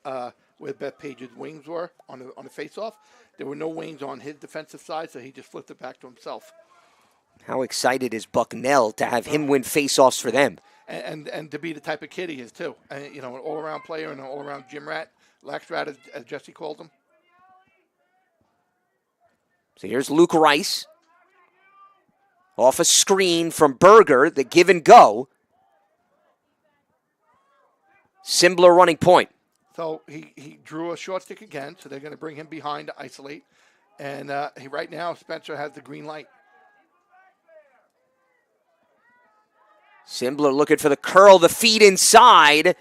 where Bethpage's wings were on the faceoff. There were no wings on his defensive side, so he just flipped it back to himself. How excited is Bucknell to have him win faceoffs for them? And to be the type of kid he is, too. An all-around player and an all-around gym rat. Lax rat, as Jesse called him. So here's Luke Rice. Off a screen from Berger, the give and go. Simbler running point. So he drew a short stick again, so they're going to bring him behind to isolate. And right now, Spencer has the green light. Simbler looking for the curl, the feed inside.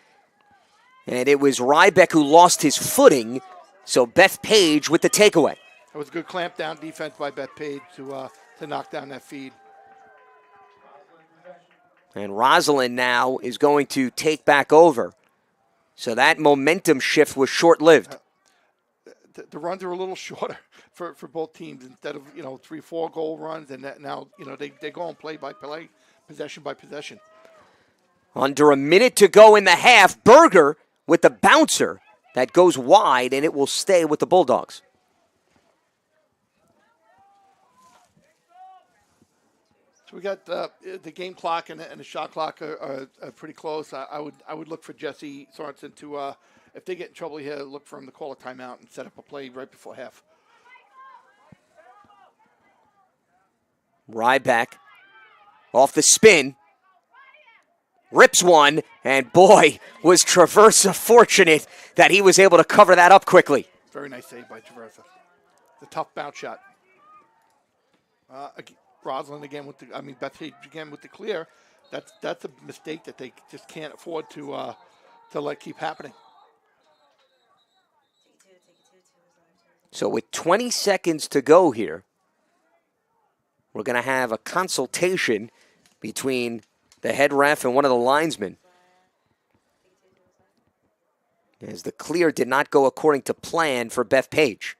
And it was Rybeck who lost his footing. So Bethpage with the takeaway. It was a good clamp down defense by Bethpage to knock down that feed. And Roslyn now is going to take back over. So that momentum shift was short-lived. The runs are a little shorter for both teams. Instead of 3-4 goal runs, and now they go and play by play. Possession by possession. Under a minute to go in the half, Berger with the bouncer that goes wide, and it will stay with the Bulldogs. So we got the game clock and the shot clock are pretty close. I would look for Jesse Sorensen to, if they get in trouble here, look for him to call a timeout and set up a play right before half. Ryback off the spin, rips one, and boy, was Traversa fortunate that he was able to cover that up quickly. Very nice save by Traversa. The tough bounce shot. Roslyn again Bethpage again with the clear. That's a mistake that they just can't afford to let keep happening. So with 20 seconds to go here, we're going to have a consultation between the head ref and one of the linesmen. As the clear did not go according to plan for Bethpage.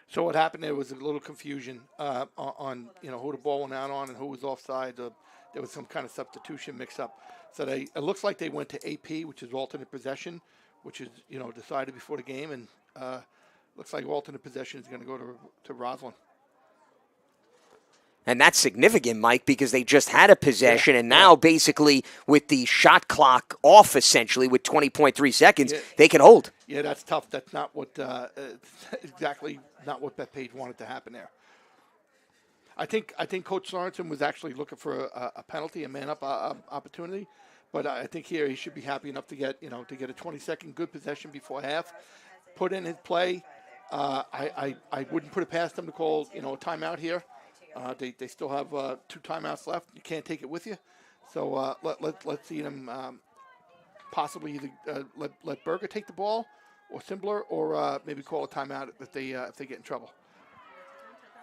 So what happened there was a little confusion on who the ball went out on and who was offside. There was some kind of substitution mix-up. So it looks like they went to AP, which is alternate possession, which is decided before the game, and looks like alternate possession is going to go to Roslyn. And that's significant, Mike, because they just had a possession, and now basically with the shot clock off, essentially, with 20.3 seconds, they can hold. Yeah, that's tough. That's not what exactly not what Bethpage wanted to happen there. I think Coach Sorensen was actually looking for a penalty, a man-up opportunity, but I think here he should be happy enough to get a 20-second good possession before half, put in his play. I wouldn't put it past them to call a timeout here. They still have 2 timeouts left. You can't take it with you, so let's see them possibly either let Berger take the ball, or Simbler, or maybe call a timeout if they get in trouble.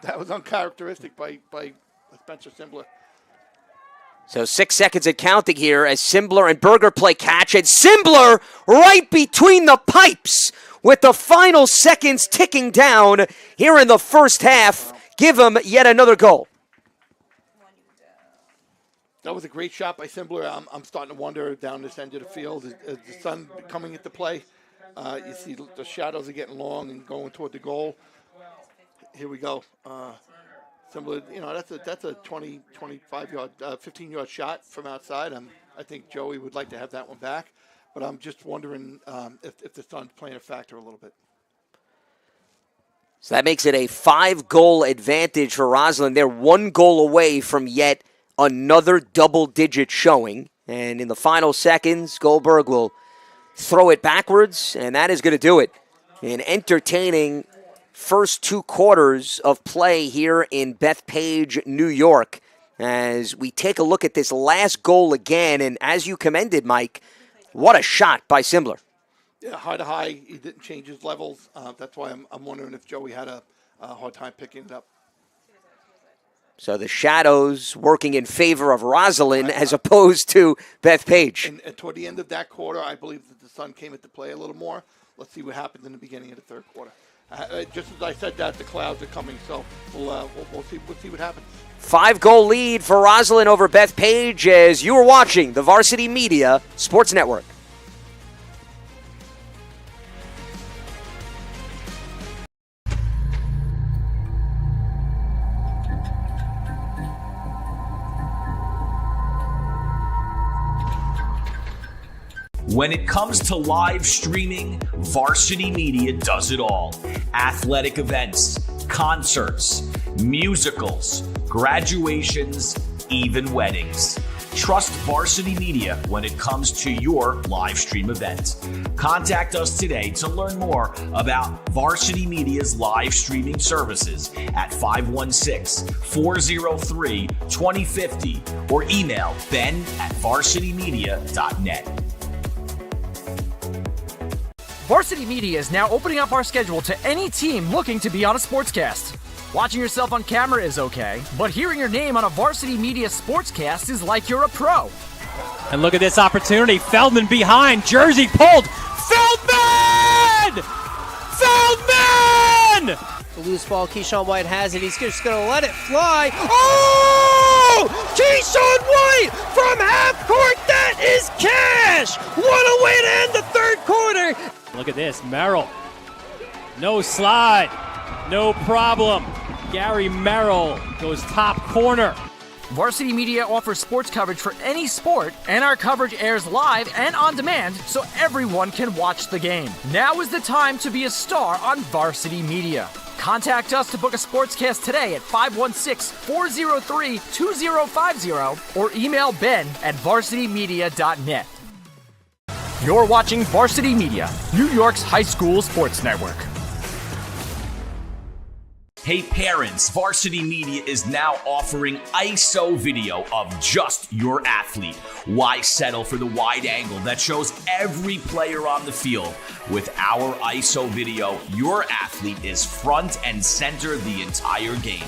That was uncharacteristic by Spencer Simbler. So 6 seconds and counting here as Simbler and Berger play catch, and Simbler right between the pipes with the final seconds ticking down here in the first half. Give him yet another goal. That was a great shot by Simbler. I'm starting to wonder down this end of the field, is the sun coming into play? You see the shadows are getting long and going toward the goal. Here we go. Simbler, that's a 20, 25-yard, 15-yard shot from outside. I think Joey would like to have that one back, but I'm just wondering if the sun's playing a factor a little bit. So that makes it a 5-goal advantage for Roslyn. They're 1 goal away from yet another double-digit showing. And in the final seconds, Goldberg will throw it backwards, and that is going to do it. An entertaining first 2 quarters of play here in Bethpage, New York, as we take a look at this last goal again. And as you commended, Mike, what a shot by Simbler. Yeah, high to high, he didn't change his levels. That's why I'm wondering if Joey had a hard time picking it up. So the shadows working in favor of Roslyn as opposed to Bethpage. And toward the end of that quarter, I believe that the sun came into play a little more. Let's see what happens in the beginning of the third quarter. Just as I said that, the clouds are coming, so we'll see what happens. 5-goal lead for Roslyn over Bethpage as you are watching the Varsity Media Sports Network. When it comes to live streaming, Varsity Media does it all. Athletic events, concerts, musicals, graduations, even weddings. Trust Varsity Media when it comes to your live stream event. Contact us today to learn more about Varsity Media's live streaming services at 516-403-2050 or email ben@varsitymedia.net. Varsity Media is now opening up our schedule to any team looking to be on a sportscast. Watching yourself on camera is okay, but hearing your name on a Varsity Media sportscast is like you're a pro. And look at this opportunity. Feldman behind. Jersey pulled. Feldman! Feldman! The loose ball, Keyshawn White has it. He's just going to let it fly. Oh! Keyshawn White from half court. That is cash. What a way to end the third quarter. Look at this. Merrill. No slide. No problem. Gary Merrill goes top corner. Varsity Media offers sports coverage for any sport, and our coverage airs live and on demand so everyone can watch the game. Now is the time to be a star on Varsity Media. Contact us to book a sportscast today at 516-403-2050 or email ben@varsitymedia.net. You're watching Varsity Media, New York's high school sports network. Hey parents, Varsity Media is now offering ISO video of just your athlete. Why settle for the wide angle that shows every player on the field? With our ISO video, your athlete is front and center the entire game.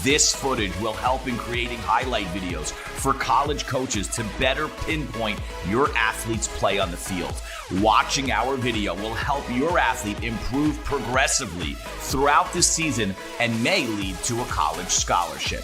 This footage will help in creating highlight videos for college coaches to better pinpoint your athlete's play on the field. Watching our video will help your athlete improve progressively throughout the season and may lead to a college scholarship.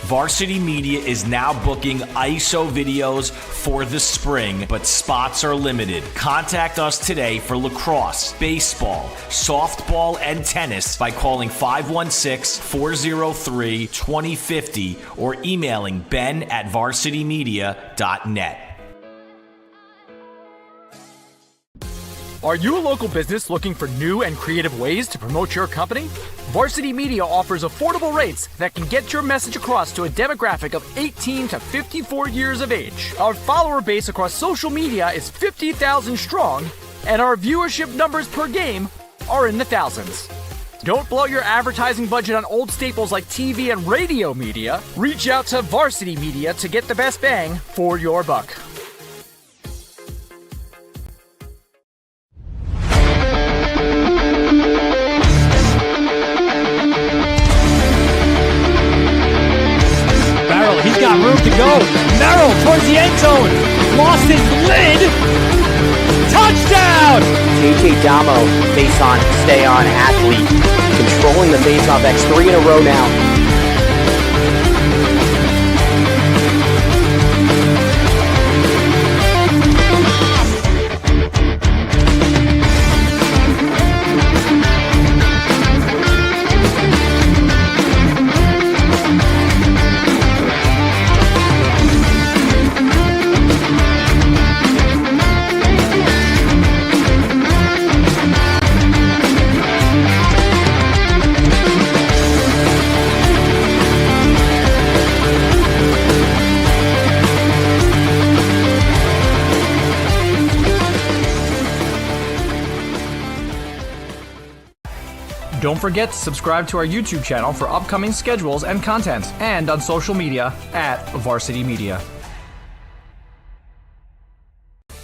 Varsity Media is now booking ISO videos for the spring, but spots are limited. Contact us today for lacrosse, baseball, softball, and tennis by calling 516-403-2050 or emailing ben@varsitymedia.net. Are you a local business looking for new and creative ways to promote your company? Varsity Media offers affordable rates that can get your message across to a demographic of 18 to 54 years of age. Our follower base across social media is 50,000 strong, and our viewership numbers per game are in the thousands. Don't blow your advertising budget on old staples like TV and radio media. Reach out to Varsity Media to get the best bang for your buck. He's got room to go. Merrill towards the end zone. Lost his lid. Touchdown! JJ Damo, face-on, stay-on athlete. Controlling the face-off. That's 3 in a row now. Don't forget to subscribe to our YouTube channel for upcoming schedules and content, and on social media at Varsity Media.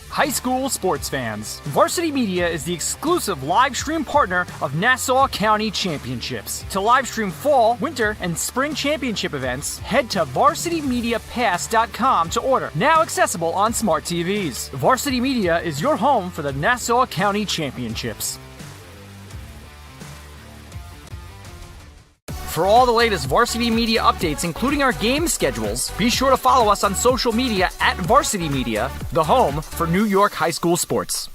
High school sports fans, Varsity Media is the exclusive live stream partner of Nassau County Championships. To live stream fall, winter, and spring championship events, head to varsitymediapass.com to order. Now accessible on smart TVs. Varsity Media is your home for the Nassau County Championships. For all the latest Varsity Media updates, including our game schedules, be sure to follow us on social media at Varsity Media, the home for New York high school sports.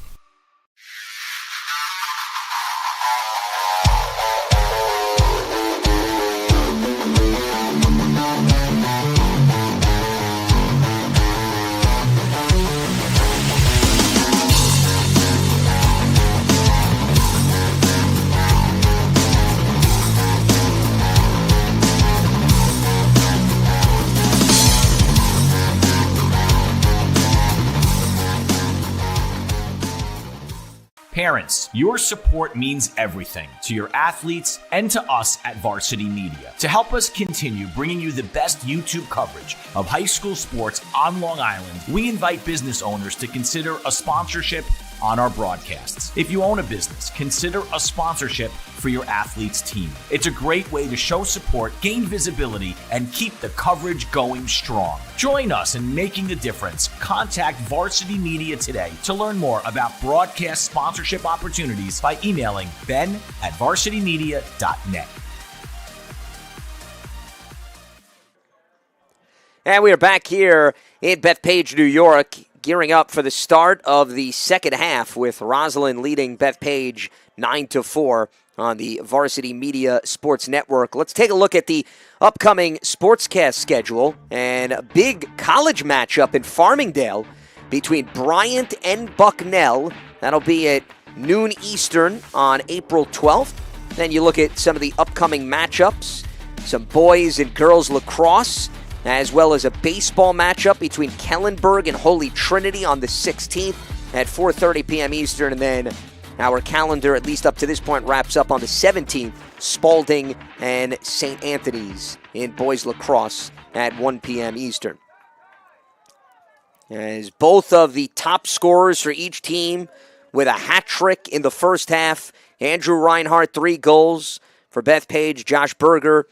Parents, your support means everything to your athletes and to us at Varsity Media. To help us continue bringing you the best YouTube coverage of high school sports on Long Island, we invite business owners to consider a sponsorship on our broadcasts. If you own a business, consider a sponsorship for your athlete's team. It's a great way to show support, gain visibility, and keep the coverage going strong. Join us in making a difference. Contact Varsity Media today to learn more about broadcast sponsorship opportunities by emailing ben@varsitymedia.net. And we are back here in Bethpage, New York, gearing up for the start of the second half with Roslyn leading Bethpage 9-4 on the Varsity Media Sports Network. Let's take a look at the upcoming SPORTSCAST schedule and a big college matchup in Farmingdale between Bryant and Bucknell. That'll be at noon Eastern on April 12th. Then you look at some of the upcoming matchups, some boys and girls lacrosse, as well as a baseball matchup between Kellenberg and Holy Trinity on the 16th at 4:30 p.m. Eastern. And then our calendar, at least up to this point, wraps up on the 17th, Spalding and St. Anthony's in boys lacrosse at 1 p.m. Eastern. As both of the top scorers for each team with a hat trick in the first half, Andrew Reinhardt, 3 goals for Bethpage, Josh Berger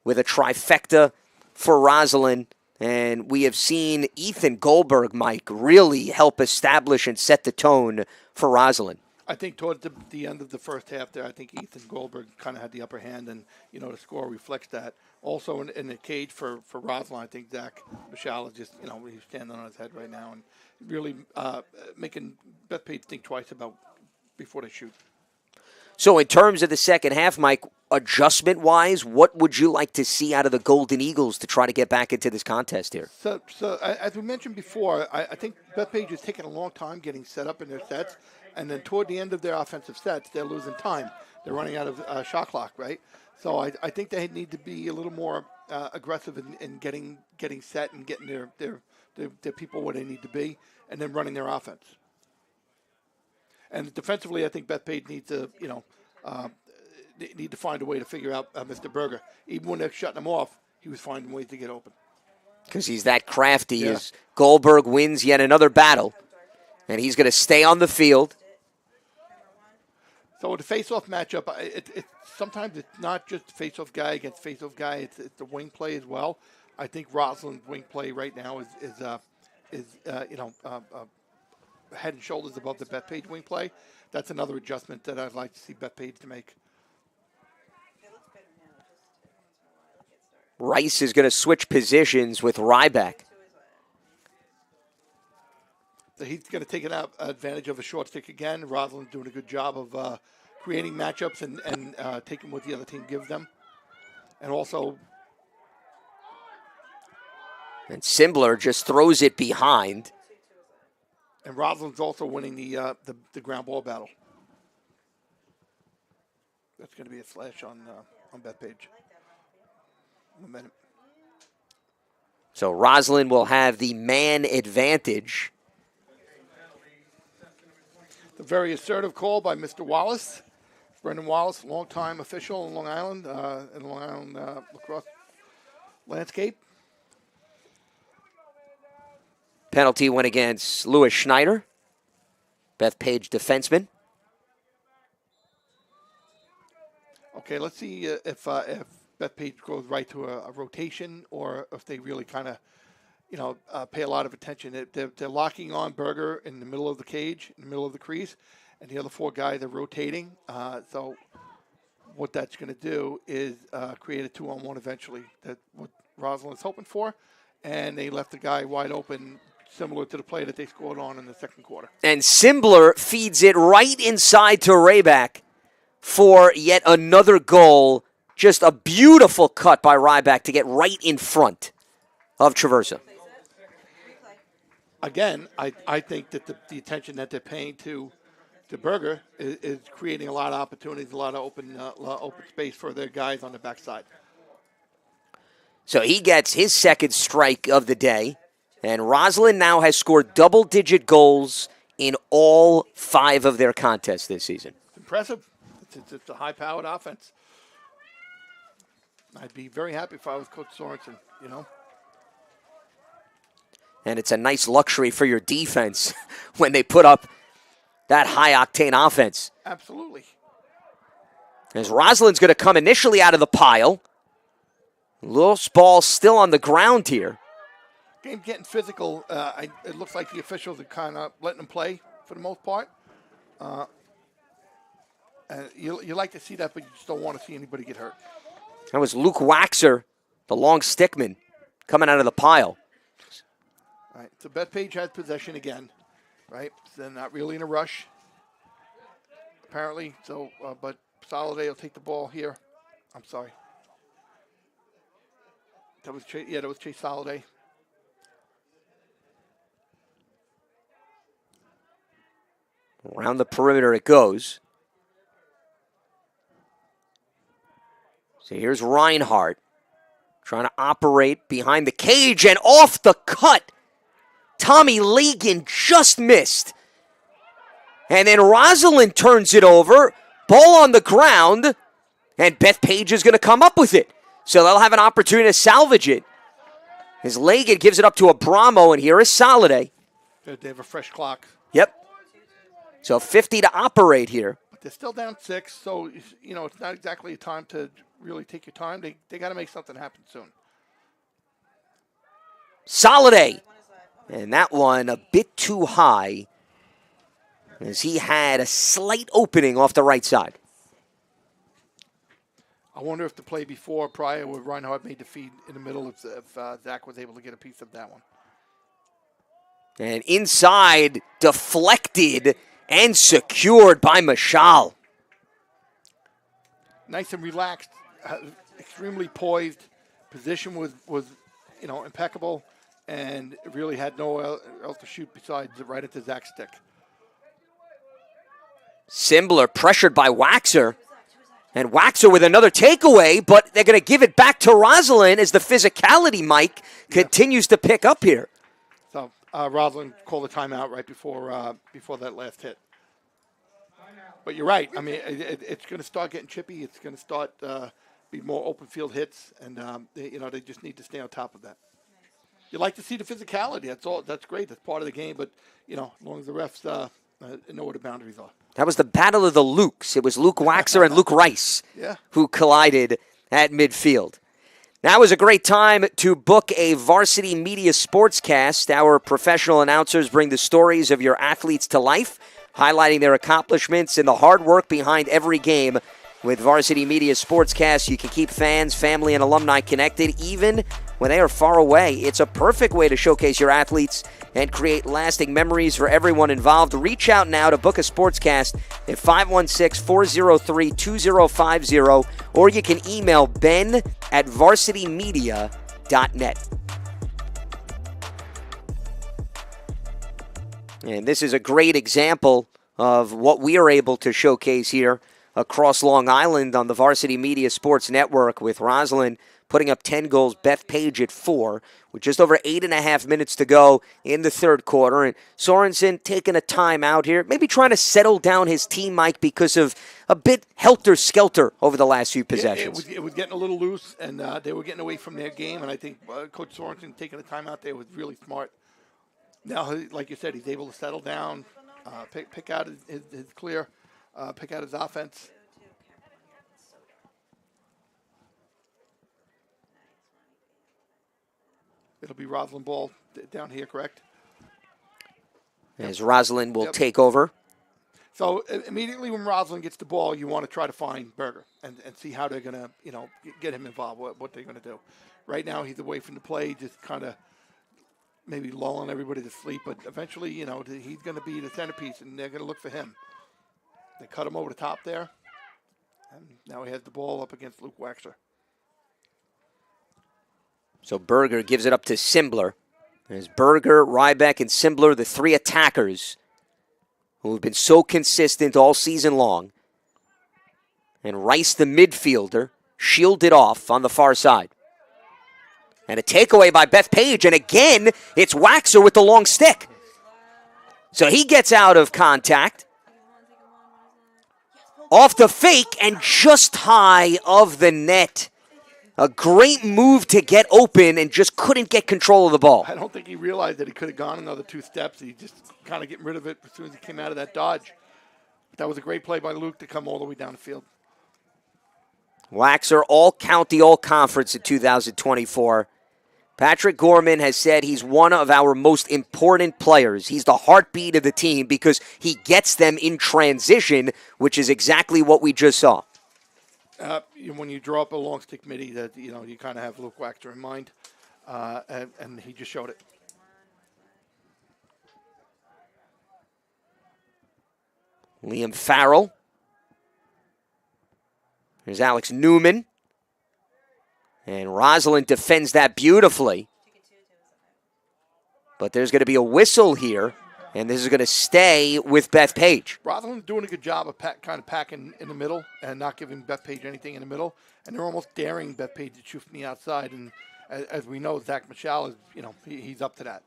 with a trifecta for Roslyn, and we have seen Ethan Goldberg, Mike, really help establish and set the tone for Roslyn. I think toward the end of the first half there, I think Ethan Goldberg kind of had the upper hand, and the score reflects that. Also in the cage for Roslyn, I think Zach Michal is just he's standing on his head right now and really making Bethpage think twice before they shoot. So in terms of the second half, Mike, adjustment-wise, what would you like to see out of the Golden Eagles to try to get back into this contest here? So as we mentioned before, I think Bethpage is taking a long time getting set up in their sets, and then toward the end of their offensive sets, they're losing time. They're running out of shot clock, right? So I think they need to be a little more aggressive in getting set and getting their people where they need to be, and then running their offense. And defensively, I think Bethpage needs to, they need to find a way to figure out Mr. Berger. Even when they're shutting him off, he was finding ways to get open. Because he's that crafty. Yeah. As Goldberg wins yet another battle, and he's going to stay on the field. So with the face-off matchup, sometimes it's not just face-off guy against face-off guy. It's the wing play as well. I think Roslyn's wing play right now is head and shoulders above the Bethpage wing play. That's another adjustment that I'd like to see Bethpage to make. Rice is going to switch positions with Ryback. So he's going to take advantage of a short stick again. Roslyn's doing a good job of creating matchups and taking what the other team gives them. And also... And Simbler just throws it behind. And Roslyn's also winning the ground ball battle. That's going to be a flash on Bethpage. Momentum. So Roslyn will have the man advantage. The very assertive call by Mr. Wallace. Brendan Wallace, longtime official in Long Island, lacrosse landscape. Penalty went against Louis Schneider, Bethpage defenseman. Okay, let's see if Bethpage goes right to a rotation, or if they really kind of, pay a lot of attention. They're locking on Berger in the middle of the cage, in the middle of the crease, and the other four guys are rotating. So what that's going to do is create a 2-on-1 eventually. That's what Roslyn is hoping for, and they left the guy wide open, similar to the play that they scored on in the second quarter. And Simbler feeds it right inside to Ryback for yet another goal. Just a beautiful cut by Ryback to get right in front of Traversa. Again, I think that the attention that they're paying to Berger is creating a lot of opportunities, a lot of open space for their guys on the backside. So he gets his second strike of the day. And Roslyn now has scored double-digit goals in all 5 of their contests this season. It's impressive. It's a high-powered offense. I'd be very happy if I was Coach Sorensen, And it's a nice luxury for your defense when they put up that high-octane offense. Absolutely. As Roslyn's going to come initially out of the pile. Loose ball still on the ground here. Game's getting physical. It looks like the officials are kind of letting them play for the most part. And you like to see that, but you just don't want to see anybody get hurt. That was Luke Waxer, the long stickman, coming out of the pile. All right, so Bethpage has possession again, right? So they're not really in a rush, apparently. So, but Soliday will take the ball here. I'm sorry. That was Chase Soliday. Around the perimeter it goes. So here's Reinhardt trying to operate behind the cage and off the cut. Tommy Lagan just missed. And then Rosalind turns it over. Ball on the ground. And Bethpage is going to come up with it. So they'll have an opportunity to salvage it. As Lagan gives it up to Abramo, and here is Soliday. They have a fresh clock. Yep. So 50 to operate here. But they're still down 6, so, it's not exactly a time to really take your time. They got to make something happen soon. Soliday. And that one a bit too high. as he had a slight opening off the right side. I wonder if the play prior where Reinhardt made the feed in the middle, if Zach was able to get a piece of that one. And inside, deflected and secured by Mashal. Nice and relaxed, extremely poised. Position was impeccable, and really had nowhere else to shoot besides right at the Zach stick. Simbler pressured by Waxer. And Waxer with another takeaway, but they're going to give it back to Roslyn as the physicality, Mike, continues to pick up here. So Roslyn called a timeout right before that last hit. But you're right. I mean, it's going to start getting chippy. It's going to start be more open field hits, and they just need to stay on top of that. You like to see the physicality. That's all. That's great. That's part of the game. But as long as the refs know what the boundaries are. That was the battle of the Lukes. It was Luke Waxer and Luke Rice who collided at midfield. Now is a great time to book a Varsity Media Sportscast. Our professional announcers bring the stories of your athletes to life, highlighting their accomplishments and the hard work behind every game. With Varsity Media Sportscast, you can keep fans, family, and alumni connected even when they are far away. It's a perfect way to showcase your athletes and create lasting memories for everyone involved. Reach out now to book a sportscast at 516-403-2050, or you can email ben@varsitymedia.net. And this is a great example of what we are able to showcase here across Long Island on the Varsity Media Sports Network, with Roslyn putting up 10 goals, Bethpage at 4, with just over 8.5 minutes to go in the third quarter. And Sorensen taking a time out here, maybe trying to settle down his team, Mike, because of a bit helter-skelter over the last few possessions. It was getting a little loose, and they were getting away from their game, and I think Coach Sorensen taking a time out there was really smart. Now, like you said, he's able to settle down, pick out his clear, pick out his offense. It'll be Roslyn ball down here, correct? As Roslyn will take over. So immediately when Roslyn gets the ball, you want to try to find Berger and see how they're going to, get him involved, what they're going to do. Right now he's away from the play, just kind of maybe lulling everybody to sleep, but eventually, he's going to be the centerpiece, and they're going to look for him. They cut him over the top there, and now he has the ball up against Luke Waxer. So Berger gives it up to Simbler. There's Berger, Ryback, and Simbler, the three attackers who have been so consistent all season long. And Rice, the midfielder, shielded off on the far side. And a takeaway by Bethpage, and again, it's Waxer with the long stick. So he gets out of contact. Off the fake, and just high of the net. A great move to get open and just couldn't get control of the ball. I don't think he realized that he could have gone another 2 steps. He just kind of getting rid of it as soon as he came out of that dodge. But that was a great play by Luke to come all the way down the field. Waxer all-county, all-conference in 2024. Patrick Gorman has said he's one of our most important players. He's the heartbeat of the team because he gets them in transition, which is exactly what we just saw. When you draw up a long stick midi, that you kind of have Luke Waxer in mind, and he just showed it. Liam Farrell. There's Alex Newman. And Roslyn defends that beautifully. But there's going to be a whistle here, and this is going to stay with Bethpage. Roslyn's doing a good job of kind of packing in the middle and not giving Bethpage anything in the middle. And they're almost daring Bethpage to shoot from the outside. And as we know, Zach Michal is, he's up to that.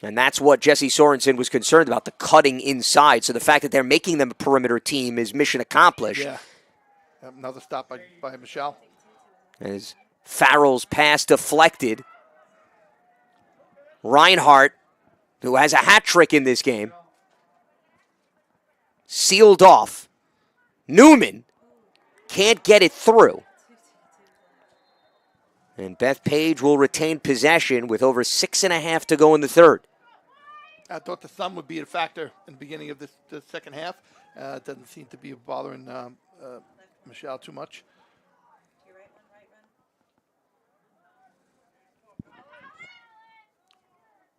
And that's what Jesse Sorensen was concerned about, the cutting inside. So the fact that they're making them a perimeter team is mission accomplished. Yeah. Another stop by Michal. As Farrell's pass deflected. Reinhardt, who has a hat trick in this game, sealed off. Newman can't get it through. And Bethpage will retain possession with over 6.5 to go in the third. I thought the sun would be a factor in the beginning of the second half. It doesn't seem to be bothering Michelle too much.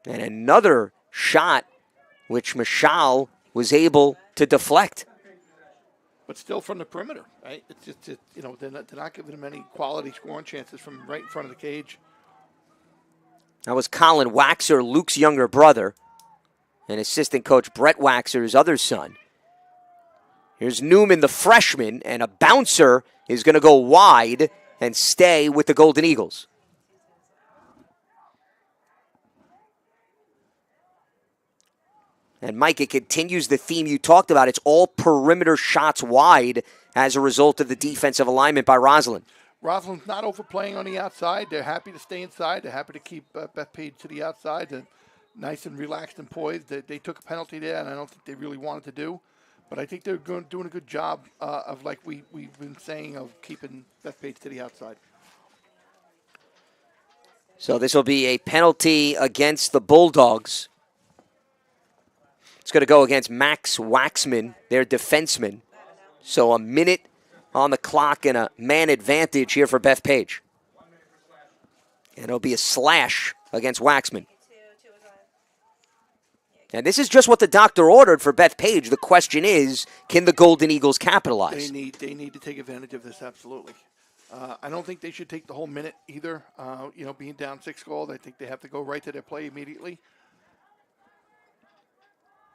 And another shot, which Michal was able to deflect. But still from the perimeter, right? It's just, they're not giving him any quality scoring chances from right in front of the cage. That was Colin Waxer, Luke's younger brother, and assistant coach Brett Waxer's other son. Here's Newman, the freshman, and a bouncer is going to go wide and stay with the Golden Eagles. And Mike, it continues the theme you talked about. It's all perimeter shots wide as a result of the defensive alignment by Roslyn. Roslyn's not overplaying on the outside. They're happy to stay inside. They're happy to keep Bethpage to the outside. They're nice and relaxed and poised. They took a penalty there, and I don't think they really wanted to do. But I think they're doing a good job of, like we've been saying, of keeping Bethpage to the outside. So this will be a penalty against the Bulldogs. It's going to go against Max Waxman, their defenseman. So a minute on the clock and a man advantage here for Bethpage. And it'll be a slash against Waxman. And this is just what the doctor ordered for Bethpage. The question is, can the Golden Eagles capitalize? They need to take advantage of this, absolutely. I don't think they should take the whole minute either. Being down 6-goal, I think they have to go right to their play immediately.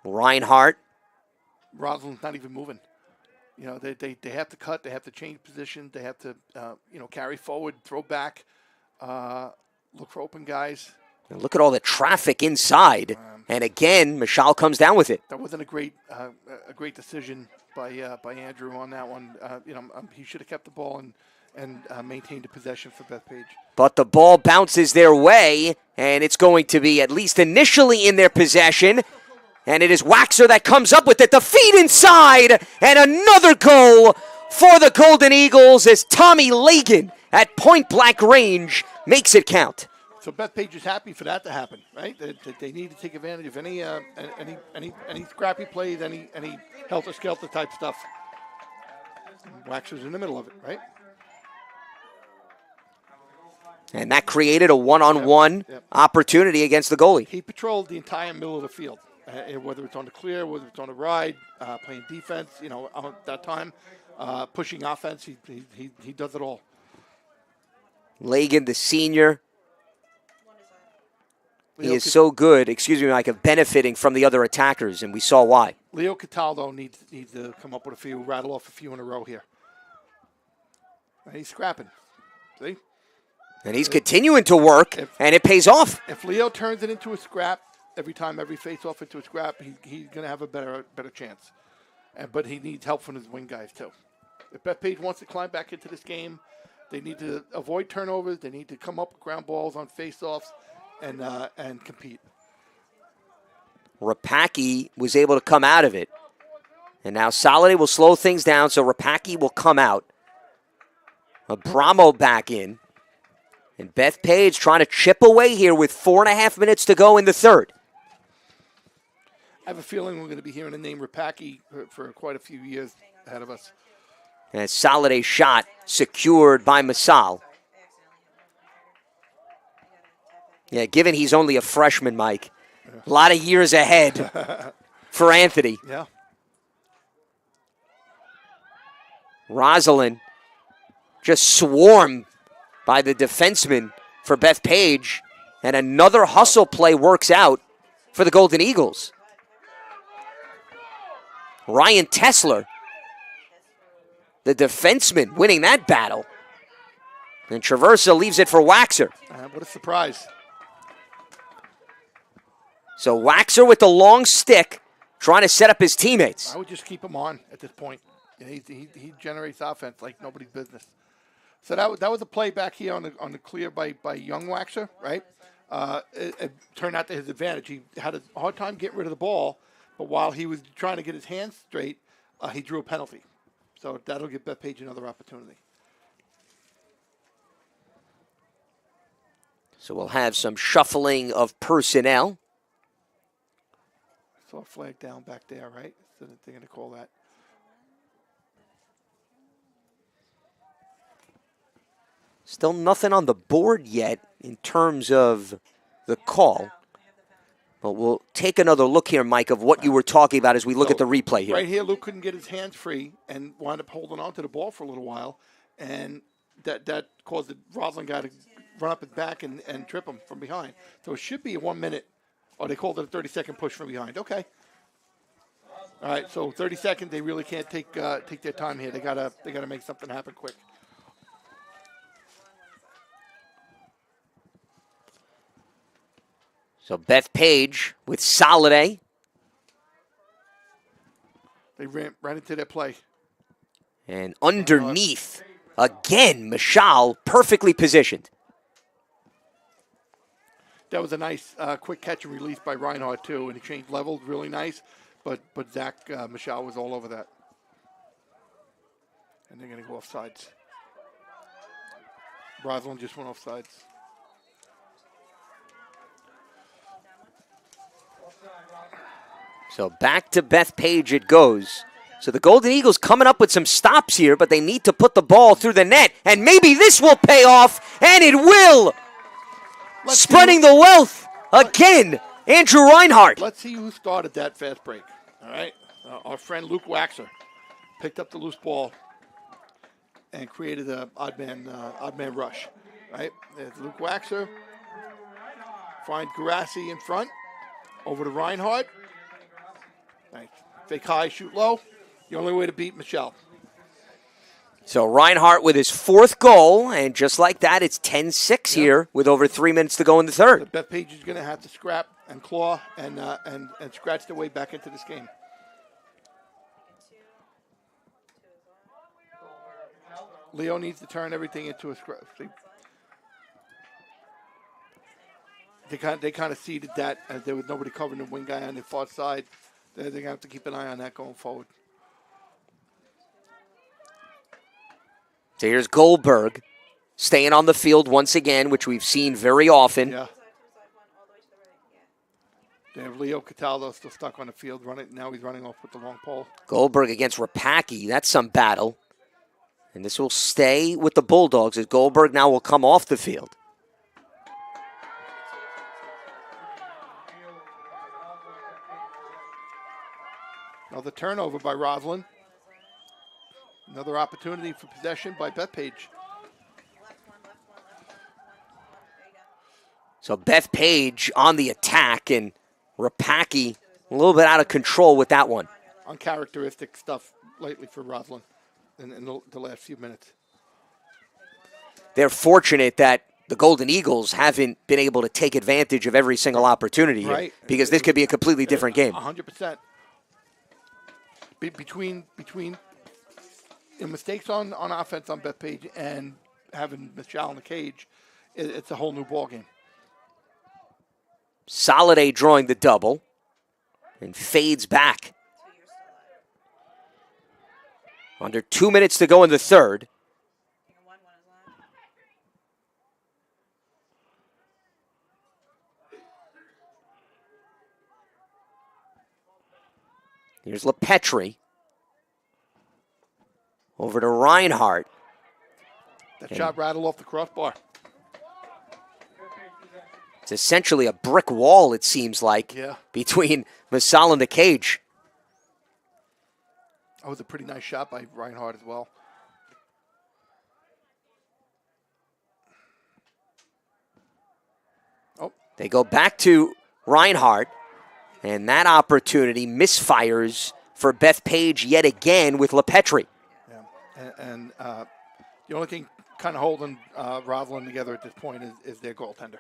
Reinhardt. Roslyn's not even moving. They have to cut. They have to change position. They have to, carry forward, throw back, look for open guys. And look at all the traffic inside. And again, Michal comes down with it. That wasn't a great decision by Andrew on that one. He should have kept the ball and maintained the possession for Bethpage. But the ball bounces their way, and it's going to be at least initially in their possession. And it is Waxer that comes up with it. The feed inside, and another goal for the Golden Eagles as Tommy Lagan at point-blank range makes it count. So Bethpage is happy for that to happen, right? They need to take advantage of any scrappy plays, any helter-skelter type stuff. Waxer's in the middle of it, right? And that created a one-on-one opportunity against the goalie. He patrolled the entire middle of the field. Whether it's on the clear, whether it's on the ride, playing defense, at that time, pushing offense, he does it all. Lagan, the senior, he is so good, Mike, of benefiting from the other attackers, and we saw why. Leo Cataldo needs to come up with a few, rattle off a few in a row here. And he's scrapping, see? And he's continuing to work, and it pays off. If Leo turns it into a scrap, every face-off into a scrap, he's going to have a better chance. But he needs help from his wing guys, too. If Bethpage wants to climb back into this game, they need to avoid turnovers. They need to come up with ground balls on face-offs and compete. Rapacki was able to come out of it. And now Soliday will slow things down, so Rapacki will come out. Abramo back in. And Bethpage trying to chip away here with 4.5 minutes to go in the third. I have a feeling we're going to be hearing the name Rapacki for quite a few years ahead of us. And a Soliday shot secured by Masal. Yeah, given he's only a freshman, Mike, a lot of years ahead for Anthony. Yeah. Roslyn just swarmed by the defenseman for Bethpage, and another hustle play works out for the Golden Eagles. Ryan Tessler, the defenseman, winning that battle. And Traversa leaves it for Waxer. What a surprise. So Waxer with the long stick, trying to set up his teammates. I would just keep him on at this point. He generates offense like nobody's business. So that was a play back here on the clear by young Waxer, right? It turned out to his advantage. He had a hard time getting rid of the ball, but while he was trying to get his hands straight, he drew a penalty. So that'll give Bethpage another opportunity. So we'll have some shuffling of personnel. Saw a flag down back there, right? So they're going to call that. Still nothing on the board yet in terms of the call. But we'll take another look here, Mike, of what you were talking about as we look at the replay here. Right here, Luke couldn't get his hands free and wound up holding on to the ball for a little while. And that caused the Roslyn guy to run up his back and trip him from behind. So it should be a 1 minute. Oh, they called it a 30-second push from behind. Okay. All right, so 30 seconds, they really can't take their time here. They gotta make something happen quick. So Bethpage with Soliday. They ran right into their play. And underneath, again, Michal perfectly positioned. That was a nice quick catch and release by Reinhardt, too, and he changed levels really nice. But Zach Michal was all over that. And they're going to go off sides. Roslyn just went off sides. So back to Bethpage it goes. So the Golden Eagles coming up with some stops here, but they need to put the ball through the net. And maybe this will pay off, and it will. Spreading the wealth again, Andrew Reinhardt. Let's see who started that fast break. All right. Our friend Luke Waxer picked up the loose ball and created an odd man rush. Right. There's Luke Waxer. Find Garassi in front. Over to Reinhardt. Nice. Fake high, shoot low. The only way to beat Michelle. So Reinhardt with his fourth goal, and just like that, it's 10-6 here with over 3 minutes to go in the third. So Bethpage is going to have to scrap and claw and scratch their way back into this game. Leo needs to turn everything into a scrap. They kind of seeded that as there was nobody covering the wing guy on the far side. They're going to have to keep an eye on that going forward. So here's Goldberg staying on the field once again, which we've seen very often. Yeah. They have Leo Cataldo still stuck on the field. Now he's running off with the long pole. Goldberg against Rapacki. That's some battle. And this will stay with the Bulldogs as Goldberg now will come off the field. Another turnover by Roslyn. Another opportunity for possession by Bethpage. So Bethpage on the attack, and Rapacki a little bit out of control with that one. Uncharacteristic stuff lately for Roslyn in the last few minutes. They're fortunate that the Golden Eagles haven't been able to take advantage of every single opportunity here, right. Because this could be a completely different game. 100%. Between mistakes on offense on Bethpage and having Michelle in the cage, it's a whole new ball game. Soliday drawing the double and fades back. Under 2 minutes to go in the third. Here's LePetri. Over to Reinhardt. That shot rattled off the crossbar. It's essentially a brick wall, it seems like, between Masal and the cage. That was a pretty nice shot by Reinhardt as well. Oh. They go back to Reinhardt, and that opportunity misfires for Bethpage yet again with LePetri. Yeah, and the only thing kind of holding Roslyn together at this point is their goaltender.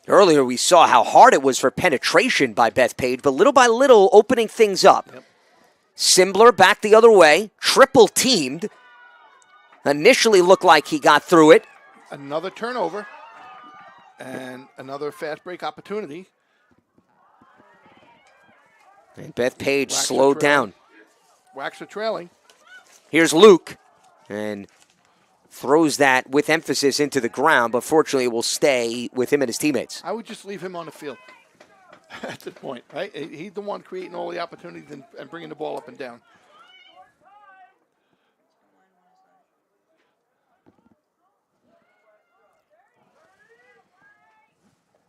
Earlier we saw how hard it was for penetration by Bethpage, but little by little opening things up. Yep. Simbler back the other way, triple teamed. Initially looked like he got through it. Another turnover and another fast break opportunity. And Bethpage slowed down. Waxer trailing. Here's Luke. And throws that with emphasis into the ground, but fortunately it will stay with him and his teammates. I would just leave him on the field at this point, right? He's the one creating all the opportunities and bringing the ball up and down.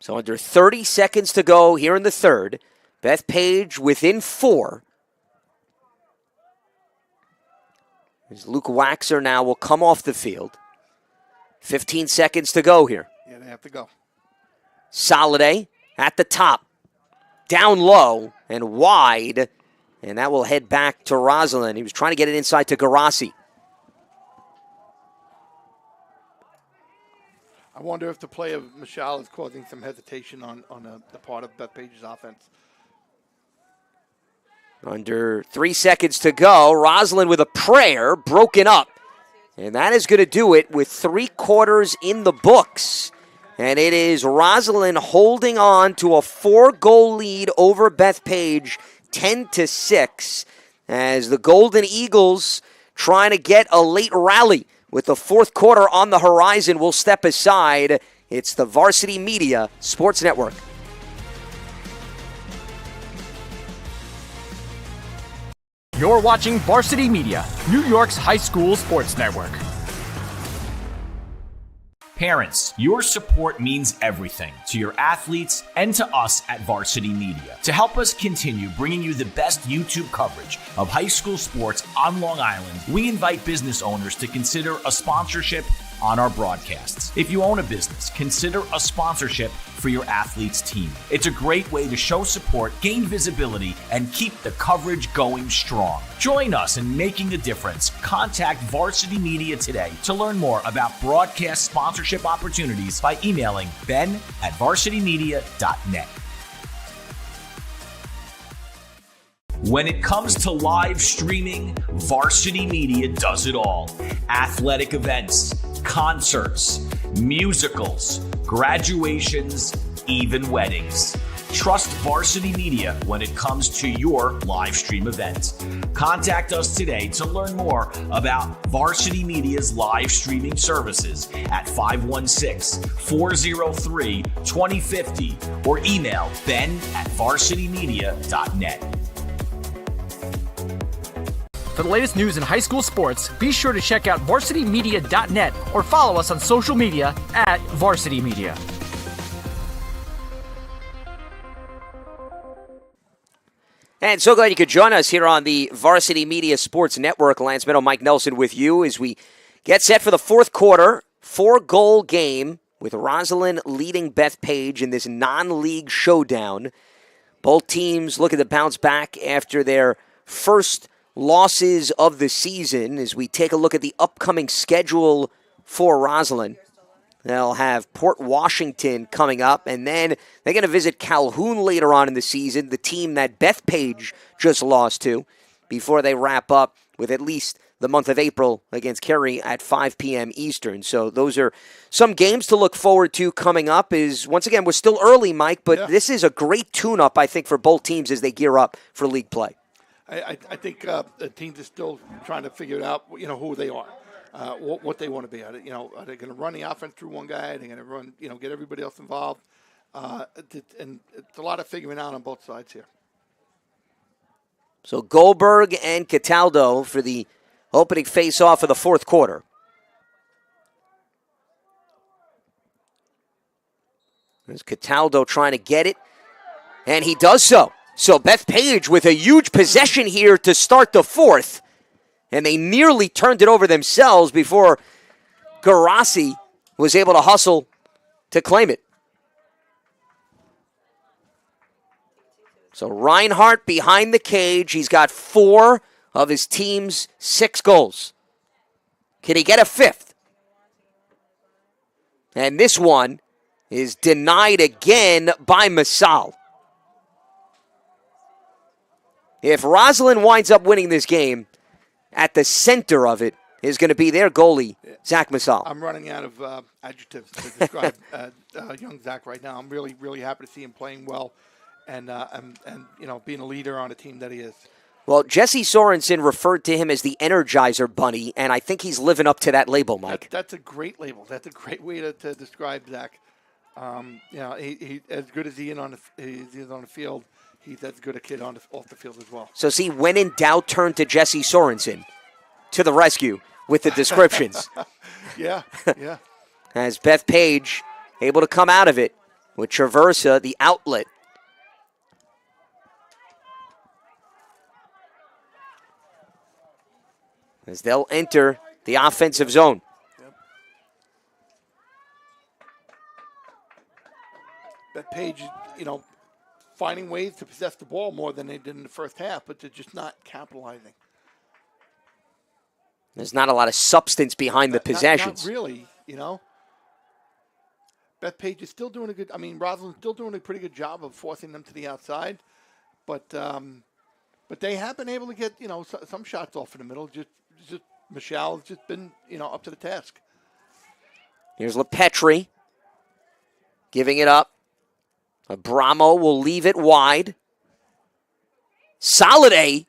So under 30 seconds to go here in the third. Bethpage within 4. As Luke Waxer now will come off the field. 15 seconds to go here. Yeah, they have to go. Soliday at the top. Down low and wide. And that will head back to Roslyn. He was trying to get it inside to Garassi. I wonder if the play of Michelle is causing some hesitation on the part of Bethpage's offense. Under 3 seconds to go. Roslyn with a prayer broken up. And that is going to do it with 3 quarters in the books. And it is Roslyn holding on to a 4-goal lead over Bethpage, 10-6, as the Golden Eagles trying to get a late rally. With the fourth quarter on the horizon, we'll step aside. It's the Varsity Media Sports Network. You're watching Varsity Media, New York's high school sports network. Parents, your support means everything to your athletes and to us at Varsity Media. To help us continue bringing you the best YouTube coverage of high school sports on Long Island, we invite business owners to consider a sponsorship on our broadcasts. If you own a business, consider a sponsorship for your athlete's team. It's a great way to show support, gain visibility, and keep the coverage going strong. Join us in making a difference. Contact Varsity Media today to learn more about broadcast sponsorship opportunities by emailing ben@varsitymedia.net. When it comes to live streaming, Varsity Media does it all. Athletic events, concerts, musicals, graduations, even weddings. Trust Varsity Media when it comes to your live stream event. Contact us today to learn more about Varsity Media's live streaming services at 516-403-2050 or email ben@varsitymedia.net. For the latest news in high school sports, be sure to check out varsitymedia.net or follow us on social media at Varsity Media. And so glad you could join us here on the Varsity Media Sports Network. Lance Meadow, Mike Nelson with you as we get set for the fourth quarter. 4-goal game with Roslyn leading Bethpage in this non-league showdown. Both teams looking to bounce back after their first losses of the season as we take a look at the upcoming schedule for Roslyn. They'll have Port Washington coming up, and then they're going to visit Calhoun later on in the season, the team that Bethpage just lost to, before they wrap up with at least the month of April against Cary at 5 p.m. Eastern. So those are some games to look forward to coming up. Once again, we're still early, Mike, but This is a great tune-up, I think, for both teams as they gear up for league play. I think the teams are still trying to figure it out, who they are, what they want to be. Are they going to run the offense through one guy? Are they going to run, get everybody else involved? And it's a lot of figuring out on both sides here. So Goldberg and Cataldo for the opening face-off of the fourth quarter. There's Cataldo trying to get it, and he does so. So Bethpage with a huge possession here to start the fourth. And they nearly turned it over themselves before Garassi was able to hustle to claim it. So Reinhardt behind the cage. He's got 4 of his team's 6 goals. Can he get a 5th? And this one is denied again by Masal. If Roslyn winds up winning this game, at the center of it is going to be their goalie, Zach Masal. I'm running out of adjectives to describe young Zach right now. I'm really, really happy to see him playing well and being a leader on a team that he is. Well, Jesse Sorensen referred to him as the Energizer Bunny, and I think he's living up to that label, Mike. That's a great label. That's a great way to describe Zach. He as good as he is on the field, he's as good a kid off the field as well. So see, when in doubt, turn to Jesse Sorensen to the rescue with the descriptions. Yeah. As Bethpage able to come out of it with Traversa, the outlet. As they'll enter the offensive zone. Bethpage, finding ways to possess the ball more than they did in the first half, but they're just not capitalizing. There's not a lot of substance behind the possessions. Not really, Bethpage is still doing Roslyn's still doing a pretty good job of forcing them to the outside, but they have been able to get, some shots off in the middle. Just Michelle has just been, up to the task. Here's LePetri giving it up. Abramo will leave it wide. Soliday.